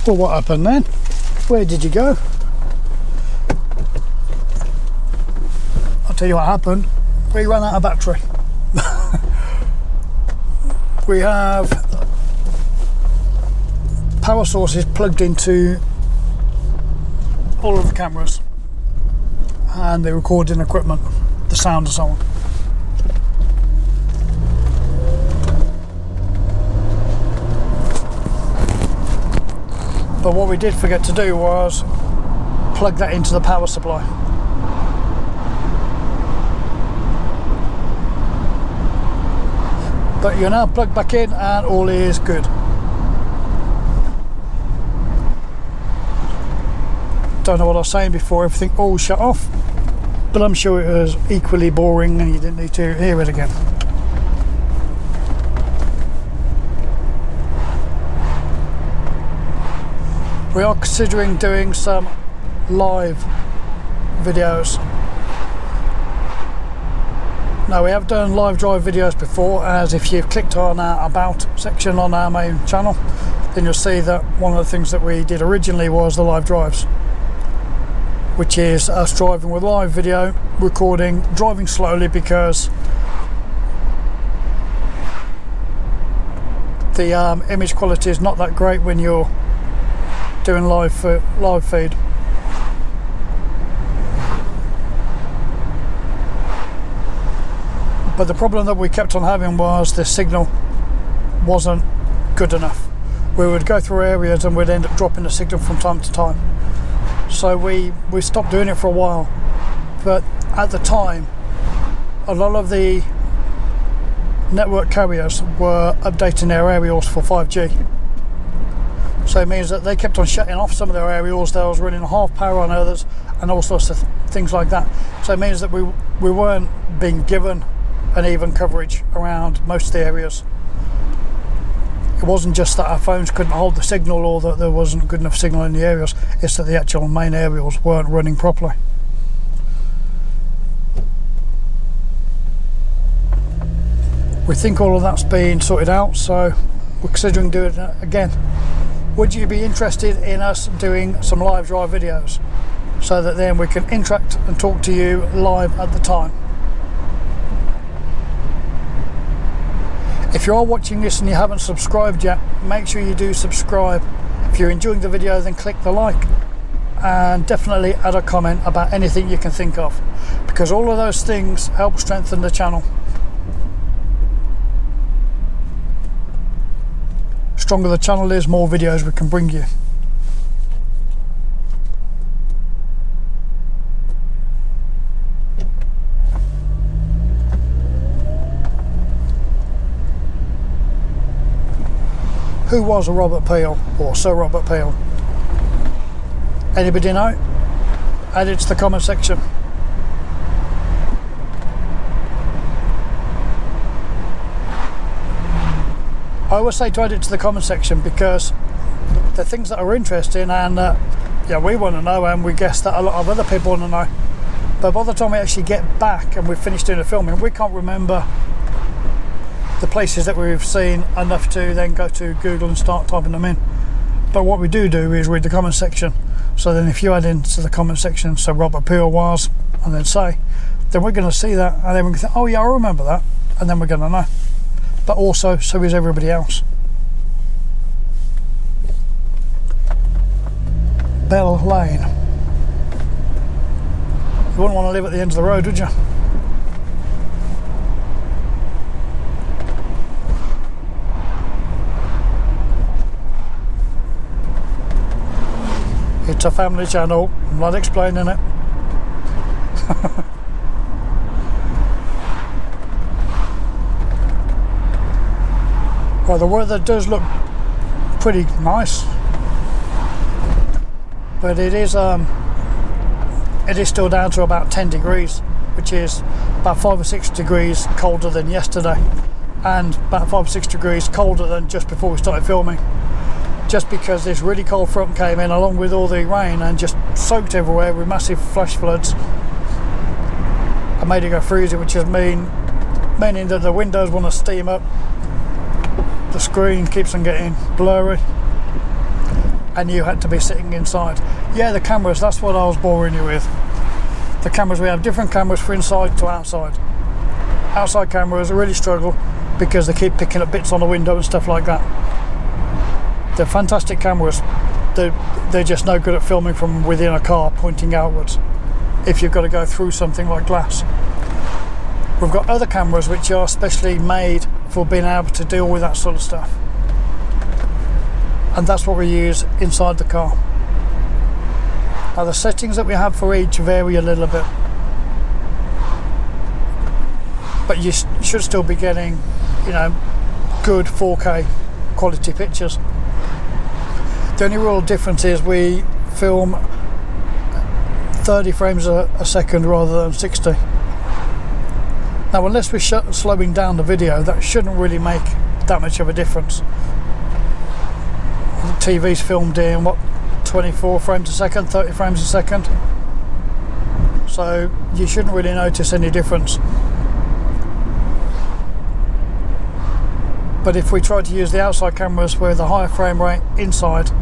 Well, what happened then? Where did you go? I'll tell you what happened. We ran out of battery. We have power sources plugged into all of the cameras and the recording equipment, the sound and so on. But what we did forget to do was plug that into the power supply. But you're now plugged back in and all is good. Don't know what I was saying before, everything all shut off, but I'm sure it was equally boring and you didn't need to hear it again. We are considering doing some live videos. Now, we have done live drive videos before, as if you've clicked on our About section on our main channel, then you'll see that one of the things that we did originally was the live drives, which is us driving with live video, recording, driving slowly, because the image quality is not that great when you're doing live feed. But the problem that we kept on having was the signal wasn't good enough. We would go through areas and we'd end up dropping the signal from time to time. So we stopped doing it for a while. But at the time, a lot of the network carriers were updating their aerials for 5G. So it means that they kept on shutting off some of their aerials. They was running half power on others and all sorts of things like that. So it means that we weren't being given an even coverage around most of the areas. it wasn't just that our phones couldn't hold the signal or that there wasn't good enough signal in the aerials, it's that the actual main aerials weren't running properly. We think all of that's been sorted out, so we're considering doing it again. Would you be interested in us doing some live drive videos so that then we can interact and talk to you live at the time? If you are watching this and you haven't subscribed yet, make sure you do subscribe. If you're enjoying the video, then click the like, and definitely add a comment about anything you can think of, because all of those things help strengthen the channel. Stronger the channel is, more videos we can bring you. Who was Robert Peel, or Sir Robert Peel? Anybody know? Add it to the comment section. I always say to add it to the comment section because they're things that are interesting, and yeah, we want to know, and we guess that a lot of other people want to know. But by the time we actually get back and we've finished doing the filming, we can't remember the places that we've seen enough to then go to Google and start typing them in. But what we do is read the comment section. So then if you add into the comment section, so Robert Peel was, and then say, then we're going to see that, and then we can think, oh yeah, I remember that, and then we're going to know. But also, so is everybody else. Bell Lane. You wouldn't want to live at the end of the road, would you? It's a family channel, I'm not explaining it. Well, the weather does look pretty nice, but it is still down to about 10 degrees, which is about 5 or 6 degrees colder than yesterday, and about 5 or 6 degrees colder than just before we started filming. Just because this really cold front came in along with all the rain and just soaked everywhere with massive flash floods and made it go freezing, which is meaning that the windows want to steam up, the screen keeps on getting blurry, and you had to be sitting inside. Yeah, the cameras, that's what I was boring you with. The cameras, we have different cameras for inside to outside. Outside cameras really struggle because they keep picking up bits on the window and stuff like that. They're fantastic cameras. They're just no good at filming from within a car pointing outwards if you've got to go through something like glass. We've got other cameras which are specially made for being able to deal with that sort of stuff, and that's what we use inside the car. Now the settings that we have for each vary a little bit, but you should still be getting, you know, good 4K quality pictures. The only real difference is we film 30 frames a second rather than 60. Now, unless we're slowing down the video, that shouldn't really make that much of a difference. The TV's filmed in, what, 24 frames a second, 30 frames a second? So you shouldn't really notice any difference. But if we try to use the outside cameras with a higher frame rate inside,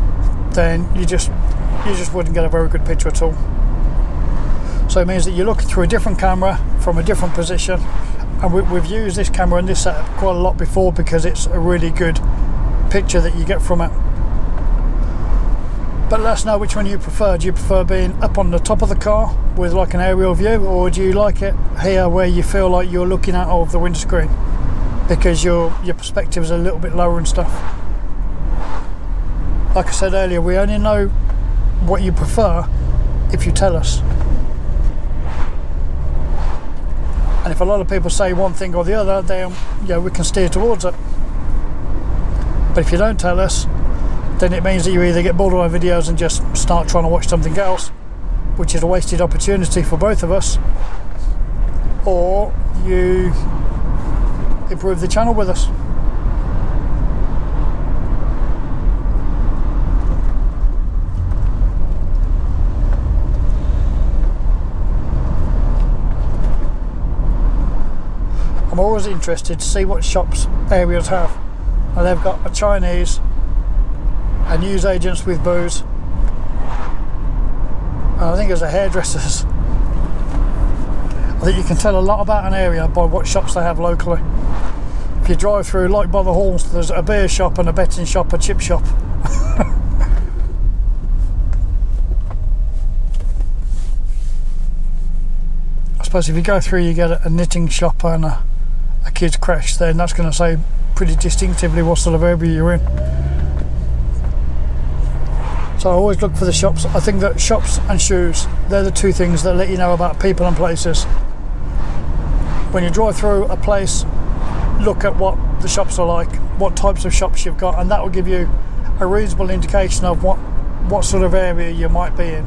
then you just wouldn't get a very good picture at all. So it means that you're looking through a different camera from a different position, and we've used this camera in this setup quite a lot before because it's a really good picture that you get from it. But let us know which one you prefer. Do you prefer being up on the top of the car with like an aerial view, or do you like it here where you feel like you're looking out of the windscreen because your perspective is a little bit lower and stuff? Like I said earlier, we only know what you prefer if you tell us. And if a lot of people say one thing or the other, then yeah, we can steer towards it. But if you don't tell us, then it means that you either get bored of our videos and just start trying to watch something else, which is a wasted opportunity for both of us, or you improve the channel with us. I'm always interested to see what shops areas have. And they've got a Chinese, a newsagents with booze, and I think there's a hairdressers. I think you can tell a lot about an area by what shops they have locally. If you drive through, like by the halls, there's a beer shop and a betting shop, a chip shop. I suppose if you go through, you get a knitting shop and a kids' creche, then that's going to say pretty distinctively what sort of area you're in. So I always look for the shops. I think that shops and shoes, they're the two things that let you know about people and places. When you drive through a place, look at what the shops are like, what types of shops you've got, and that will give you a reasonable indication of what sort of area you might be in.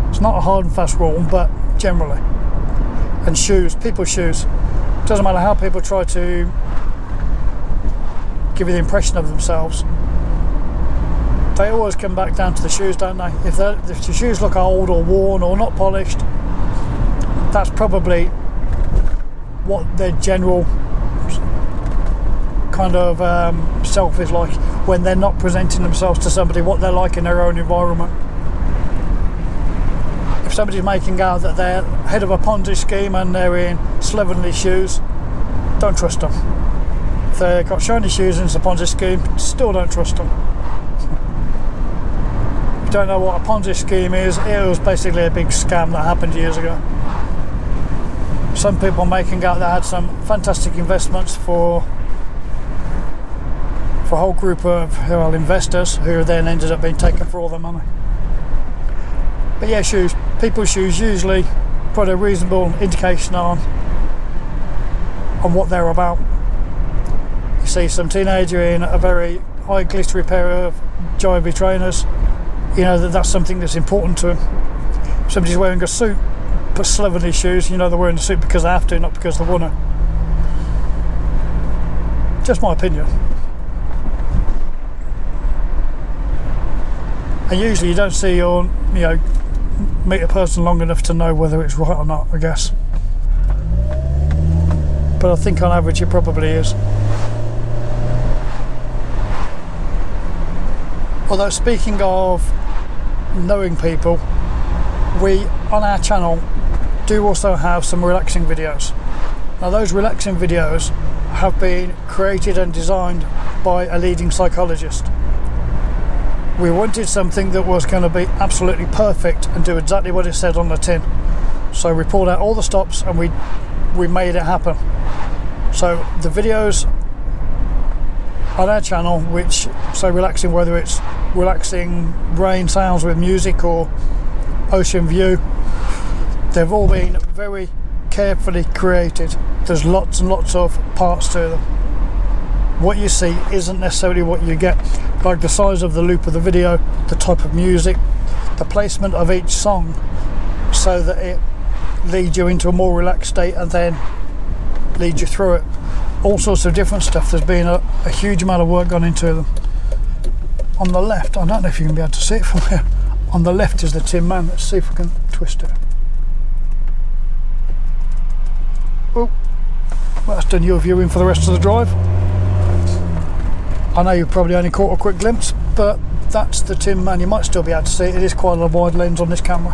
It's not a hard and fast rule, but generally. And shoes, people's shoes. Doesn't matter how people try to give you the impression of themselves, they always come back down to the shoes, don't they? If the shoes look old or worn or not polished, that's probably what their general kind of self is like when they're not presenting themselves to somebody, what they're like in their own environment. If somebody's making out that they're head of a Ponzi scheme and they're in slovenly shoes, don't trust them. If they've got shiny shoes and it's a Ponzi scheme, still don't trust them. If you don't know what a Ponzi scheme is, it was basically a big scam that happened years ago. Some people making out they had some fantastic investments for a whole group of investors who then ended up being taken for all their money. But yeah, shoes. People's shoes usually put a reasonable indication on what they're about. You see some teenager in a very high glittery pair of Jivey trainers, you know that's something that's important to him. If somebody's wearing a suit but slovenly shoes, you know they're wearing a suit because they have to, not because they want to. Just my opinion. And usually you don't see or meet a person long enough to know whether it's right or not, I guess. But I think on average it probably is. Although speaking of knowing people, we on our channel do also have some relaxing videos. Now those relaxing videos have been created and designed by a leading psychologist. We wanted something that was going to be absolutely perfect and do exactly what it said on the tin. So we pulled out all the stops and we made it happen. So the videos on our channel, which so relaxing, whether it's relaxing rain sounds with music or ocean view, they've all been very carefully created. There's lots and lots of parts to them. What you see isn't necessarily what you get, like the size of the loop of the video, the type of music, the placement of each song, so that it leads you into a more relaxed state and then leads you through it. All sorts of different stuff. There's been a huge amount of work gone into them. On the left, I don't know if you can be able to see it from here, on the left is the Tin Man. Let's see if we can twist it. Oh, well, that's done your viewing for the rest of the drive. I know you probably only caught a quick glimpse, but that's the Tin Man. You might still be able to see it. It is quite a wide lens on this camera.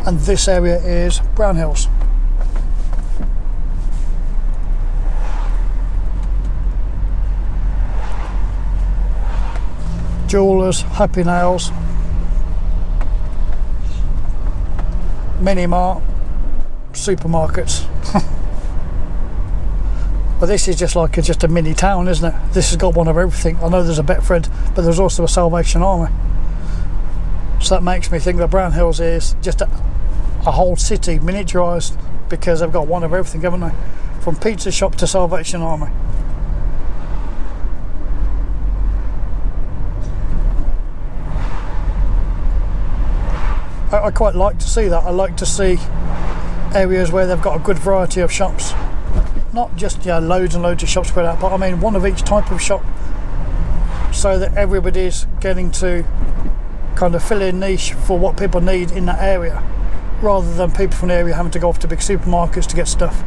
And this area is Brown Hills. Jewellers, Happy Nails, Mini Mart, supermarkets. Well, this is just like just a mini town, isn't it? This has got one of everything. I know there's a Betfred, but there's also a Salvation Army. So that makes me think that Brown Hills is just a whole city miniaturised, because they've got one of everything, haven't they? From pizza shop to Salvation Army. I quite like to see that. I like to see areas where they've got a good variety of shops. Not just loads and loads of shops spread out, but I mean one of each type of shop, so that everybody's getting to kind of fill in niche for what people need in that area, rather than people from the area having to go off to big supermarkets to get stuff.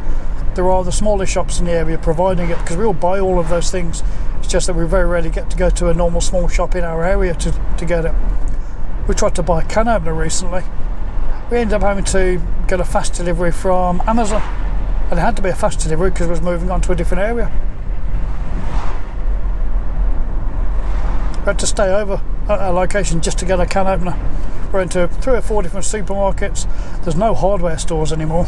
There are the smaller shops in the area providing it, because we all buy all of those things. It's just that we very rarely get to go to a normal small shop in our area to get it. We tried to buy a can opener recently. We ended up having to get a fast delivery from Amazon, and it had to be a fast delivery because it was moving on to a different area. We had to stay over at a location just to get a can opener. We're into 3 or 4 different supermarkets. There's no hardware stores anymore.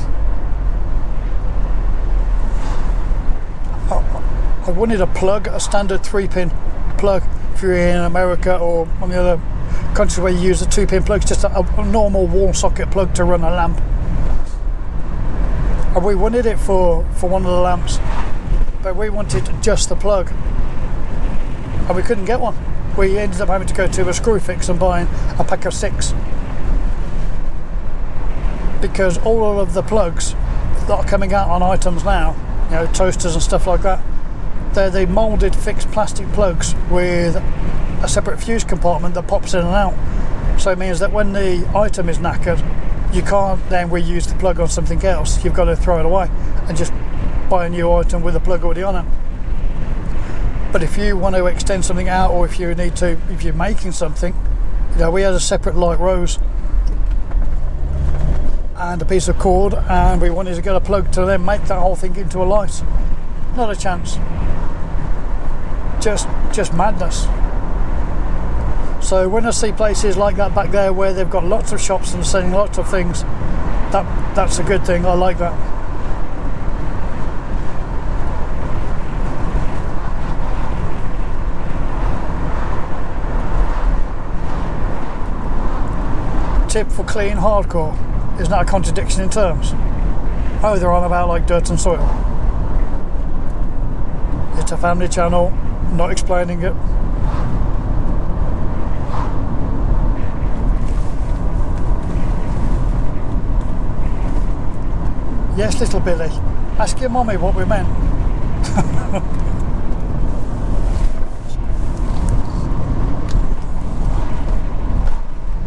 I wanted a plug, a standard 3-pin plug. If you're in America or on the other countries where you use a 2-pin plug, it's just a normal wall socket plug to run a lamp. And we wanted it for one of the lamps, but we wanted just the plug, and we couldn't get one. We ended up having to go to a screw fix and buying a pack of 6, because all of the plugs that are coming out on items now, you know, toasters and stuff like that, they're the moulded fixed plastic plugs with a separate fuse compartment that pops in and out. So it means that when the item is knackered, you can't then reuse the plug on something else. You've got to throw it away and just buy a new item with a plug already on it. But if you want to extend something out, or if you need to, if you're making something, you know, we had a separate light rose and a piece of cord, and we wanted to get a plug to then make that whole thing into a light. Not a chance. Just madness. So when I see places like that back there where they've got lots of shops and selling lots of things, that's a good thing. I like that. Tip for clean hardcore. Isn't that a contradiction in terms? Oh, they're on about like dirt and soil. It's a family channel, not explaining it. Yes, little Billy, ask your mummy what we meant.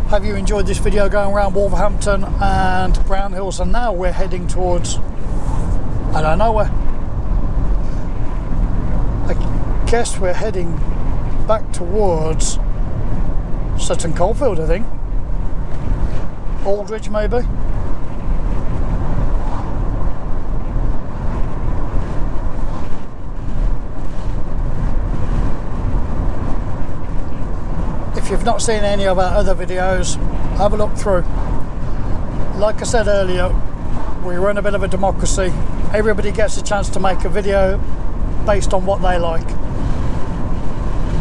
Have you enjoyed this video going around Wolverhampton and Brown Hills? And now we're heading towards, I don't know where. I guess we're heading back towards Sutton Coldfield, I think. Aldridge, maybe. If you've not seen any of our other videos, have a look through. Like I said earlier, we run a bit of a democracy. Everybody gets a chance to make a video based on what they like.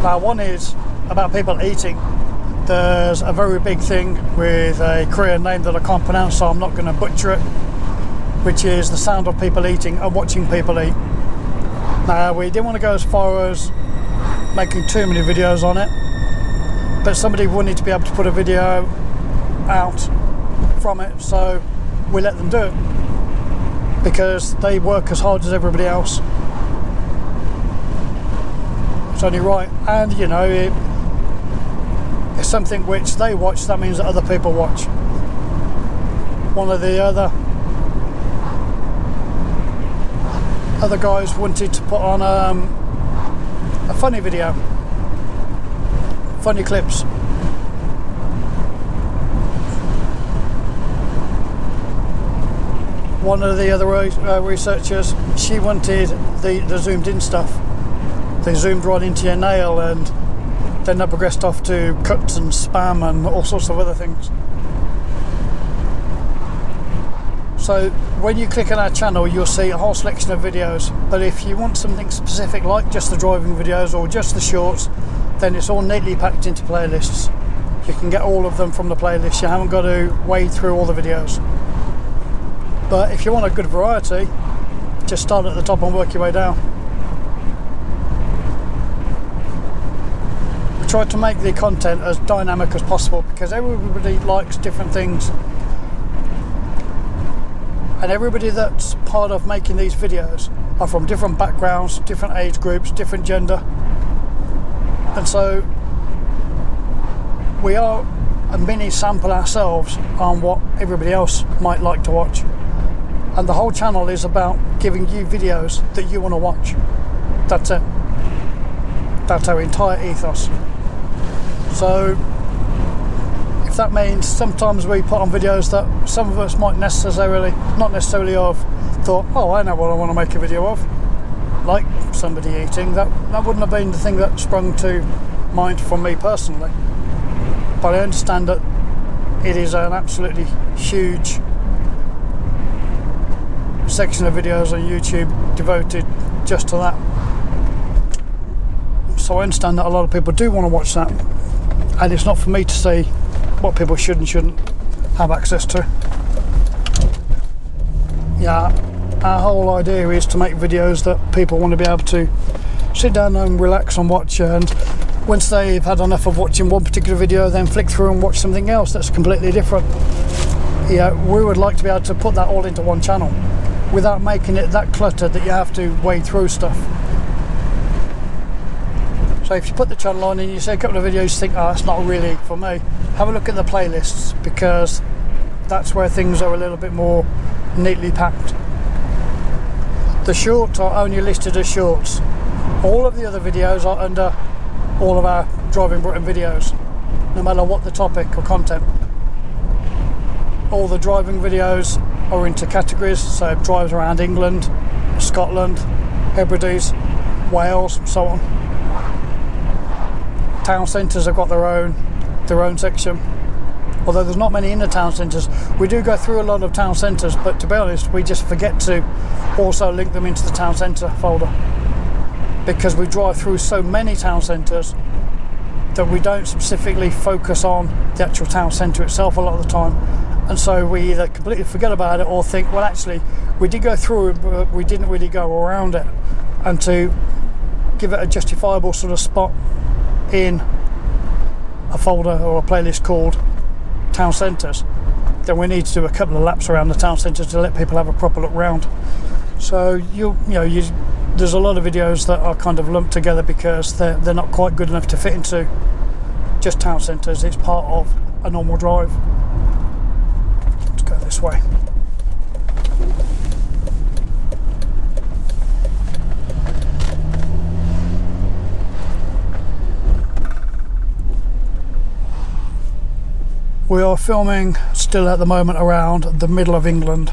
Now, one is about people eating. There's a very big thing with a Korean name that I can't pronounce, so I'm not going to butcher it, which is the sound of people eating and watching people eat. Now, we didn't want to go as far as making too many videos on it, but somebody wanted to be able to put a video out from it, so we let them do it because they work as hard as everybody else. It's only right, and you know, it's something which they watch, that means that other people watch. One of the other guys wanted to put on a funny video, funny clips. One of the other researchers, she wanted the zoomed in stuff. They zoomed right into your nail, and then that progressed off to cuts and spam and all sorts of other things. So when you click on our channel, you'll see a whole selection of videos, but if you want something specific like just the driving videos or just the shorts, then it's all neatly packed into playlists. You can get all of them from the playlist. You haven't got to wade through all the videos. But if you want a good variety, just start at the top and work your way down. We try to make the content as dynamic as possible because everybody likes different things. And everybody that's part of making these videos are from different backgrounds, different age groups, different gender. And so we are a mini sample ourselves on what everybody else might like to watch. And the whole channel is about giving you videos that you want to watch. That's it. That's our entire ethos. So if that means sometimes we put on videos that some of us might not necessarily have thought, oh, I know what I want to make a video of, like somebody eating, that wouldn't have been the thing that sprung to mind from me personally. But I understand that it is an absolutely huge section of videos on YouTube devoted just to that. So I understand that a lot of people do want to watch that, and it's not for me to say what people should and shouldn't have access to. Yeah, our whole idea is to make videos that people want to be able to sit down and relax and watch, and once they've had enough of watching one particular video, then flick through and watch something else that's completely different. Yeah, we would like to be able to put that all into one channel without making it that cluttered that you have to wade through stuff. So if you put the channel on and you see a couple of videos, you think, oh, that's not really for me, have a look at the playlists, because that's where things are a little bit more neatly packed. The shorts are only listed as shorts. All of the other videos are under all of our Driving Britain videos, no matter what the topic or content. All the driving videos are into categories, so drives around England, Scotland, Hebrides, Wales, so on. Town centres have got their own section, although there's not many in the town centres. We do go through a lot of town centres, but to be honest, we just forget to also link them into the town centre folder, because we drive through so many town centres that we don't specifically focus on the actual town centre itself a lot of the time, and so we either completely forget about it or think, well, actually we did go through it, but we didn't really go around it. And to give it a justifiable sort of spot in a folder or a playlist called town centres, then we need to do a couple of laps around the town centres to let people have a proper look round. So there's a lot of videos that are kind of lumped together because they're not quite good enough to fit into just town centres. It's part of a normal drive. Let's go this way. We are filming still at the moment around the middle of England.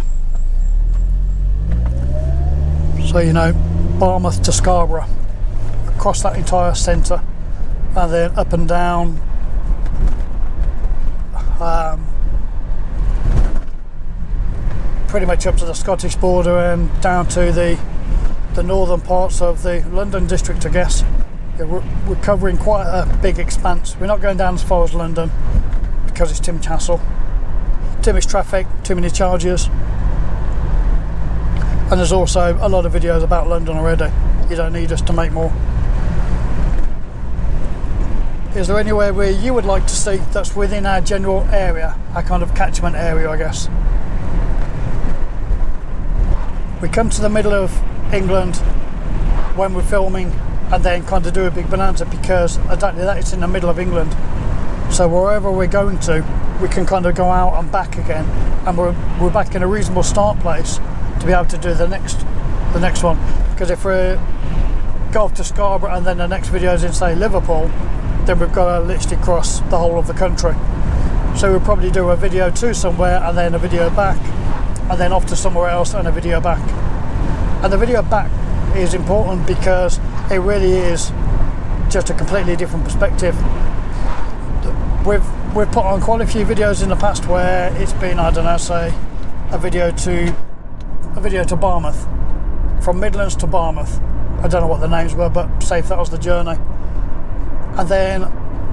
So, Barmouth to Scarborough, across that entire centre, and then up and down pretty much up to the Scottish border and down to the northern parts of the London district, I guess. Yeah, we're covering quite a big expanse. We're not going down as far as London because it's too much hassle, too much traffic, too many charges. And there's also a lot of videos about London already. You don't need us to make more. Is there anywhere where you would like to see that's within our general area, our kind of catchment area, I guess? We come to the middle of England when we're filming and then kind of do a big bonanza, because exactly that, it's in the middle of England. So wherever we're going to, we can kind of go out and back again, and we're back in a reasonable start place to be able to do the next one. Because if we go off to Scarborough and then the next video is in, say, Liverpool, then we've got to literally cross the whole of the country. So we'll probably do a video to somewhere and then a video back, and then off to somewhere else and a video back. And the video back is important because it really is just a completely different perspective. We've put on quite a few videos in the past where it's been, I don't know, say a video to Barmouth, from Midlands to Barmouth. I don't know what the names were, but say if that was the journey. And then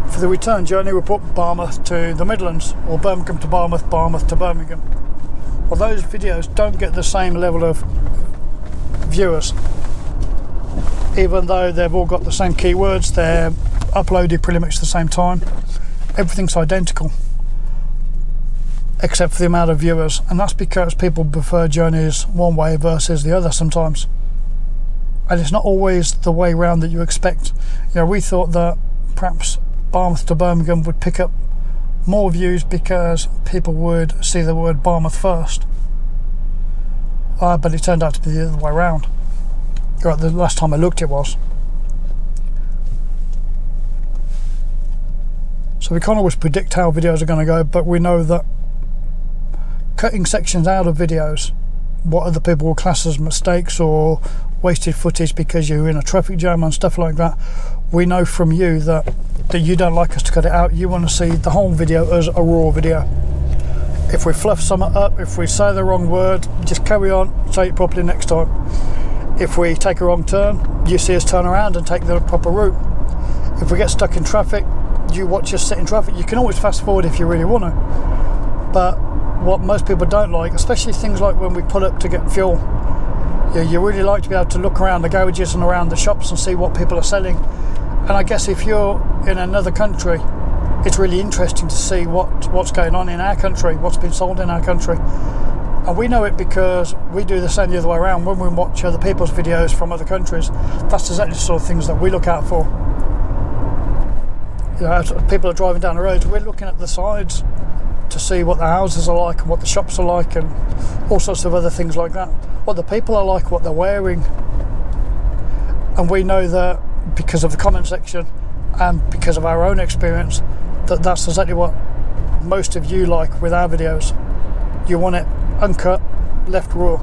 for the return journey, we put Barmouth to the Midlands, or Birmingham to Barmouth, Barmouth to Birmingham. Well, those videos don't get the same level of viewers, even though they've all got the same keywords. They're uploaded pretty much the same time. Everything's identical except for the amount of viewers, and that's because people prefer journeys one way versus the other sometimes, and it's not always the way round that you expect. We thought that perhaps Barmouth to Birmingham would pick up more views because people would see the word Barmouth first. But it turned out to be the other way around. Right, the last time I looked it was. So we can't always predict how videos are going to go, but we know that cutting sections out of videos, what other people will class as mistakes or wasted footage because you're in a traffic jam and stuff like that, we know from you that you don't like us to cut it out. You want to see the whole video as a raw video. If we fluff something up, if we say the wrong word, just carry on, say it properly next time. If we take a wrong turn, you see us turn around and take the proper route. If we get stuck in traffic, you watch us sit in traffic. You can always fast forward if you really want to, but what most people don't like, especially things like when we pull up to get fuel, you really like to be able to look around the garages and around the shops and see what people are selling. And I guess if you're in another country, it's really interesting to see what's going on in our country, what's been sold in our country. And we know it because we do the same the other way around. When we watch other people's videos from other countries, that's exactly the sort of things that we look out for. You know, as people are driving down the roads, we're looking at the sides to see what the houses are like and what the shops are like and all sorts of other things like that. What the people are like, what they're wearing. And we know that because of the comment section and because of our own experience, that's exactly what most of you like with our videos. You want it uncut, left raw.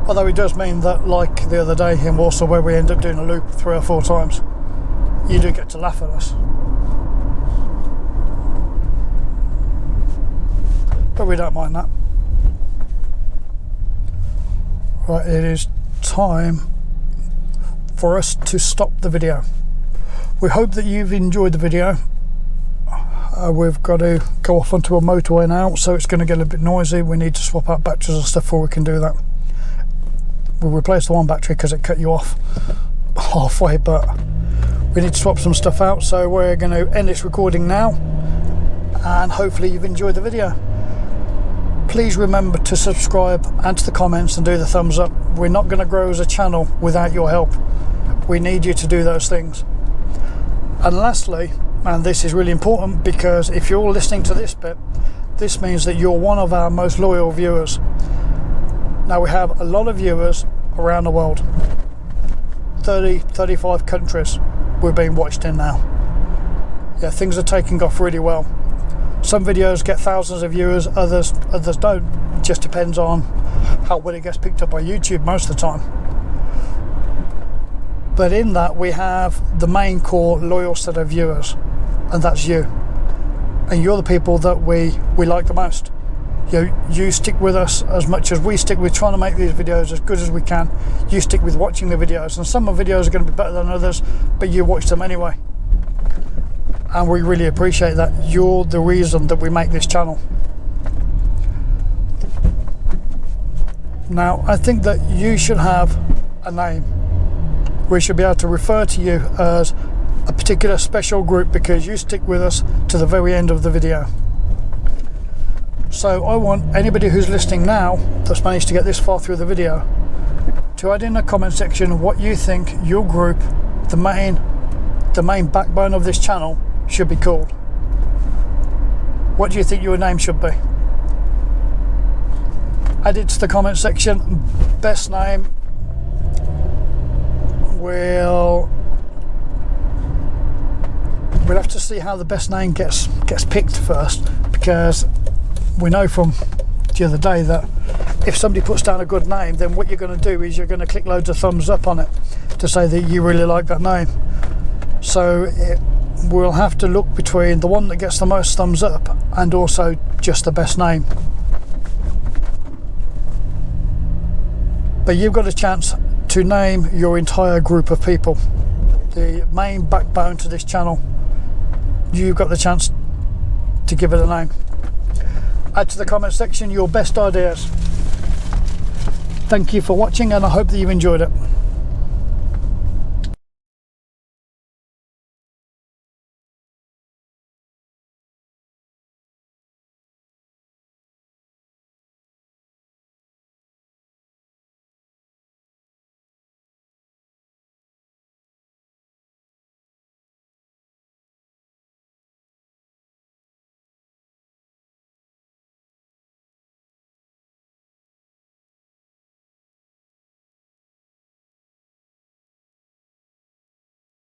Although it does mean that, like the other day in Warsaw where we end up doing a loop 3 or 4 times, you do get to laugh at us. But we don't mind that. Right, it is time for us to stop the video. We hope that you've enjoyed the video. We've got to go off onto a motorway now, so it's going to get a bit noisy. We need to swap out batteries and stuff before we can do that. We'll replace the one battery because it cut you off halfway, but we need to swap some stuff out, so we're going to end this recording now, and hopefully you've enjoyed the video. Please remember to subscribe, add to the comments and do the thumbs up. We're not going to grow as a channel without your help. We need you to do those things. And lastly, and this is really important because if you're listening to this bit, this means that you're one of our most loyal viewers. Now, we have a lot of viewers around the world. 35 countries we're being watched in now. Yeah, things are taking off really well. Some videos get thousands of viewers, others don't. It just depends on how well it gets picked up by YouTube most of the time. But in that, we have the main core loyal set of viewers, and that's you. And you're the people that we like the most. You stick with us as much as we stick with trying to make these videos as good as we can. You stick with watching the videos, and some of the videos are going to be better than others, but you watch them anyway. And we really appreciate that. You're the reason that we make this channel. Now, I think that you should have a name. We should be able to refer to you as a particular special group because you stick with us to the very end of the video. So I want anybody who's listening now that's managed to get this far through the video to add in the comment section what you think your group, the main backbone of this channel, should be called. What do you think your name should be? Add it to the comment section. Best name, we'll have to see how the best name gets picked first, because we know from the other day that if somebody puts down a good name, then what you're going to do is you're going to click loads of thumbs up on it to say that you really like that name. So we'll have to look between the one that gets the most thumbs up and also just the best name. But you've got a chance to name your entire group of people, the main backbone to this channel. You've got the chance to give it a name. Add to the comment section your best ideas. Thank you for watching, and I hope that you've enjoyed it.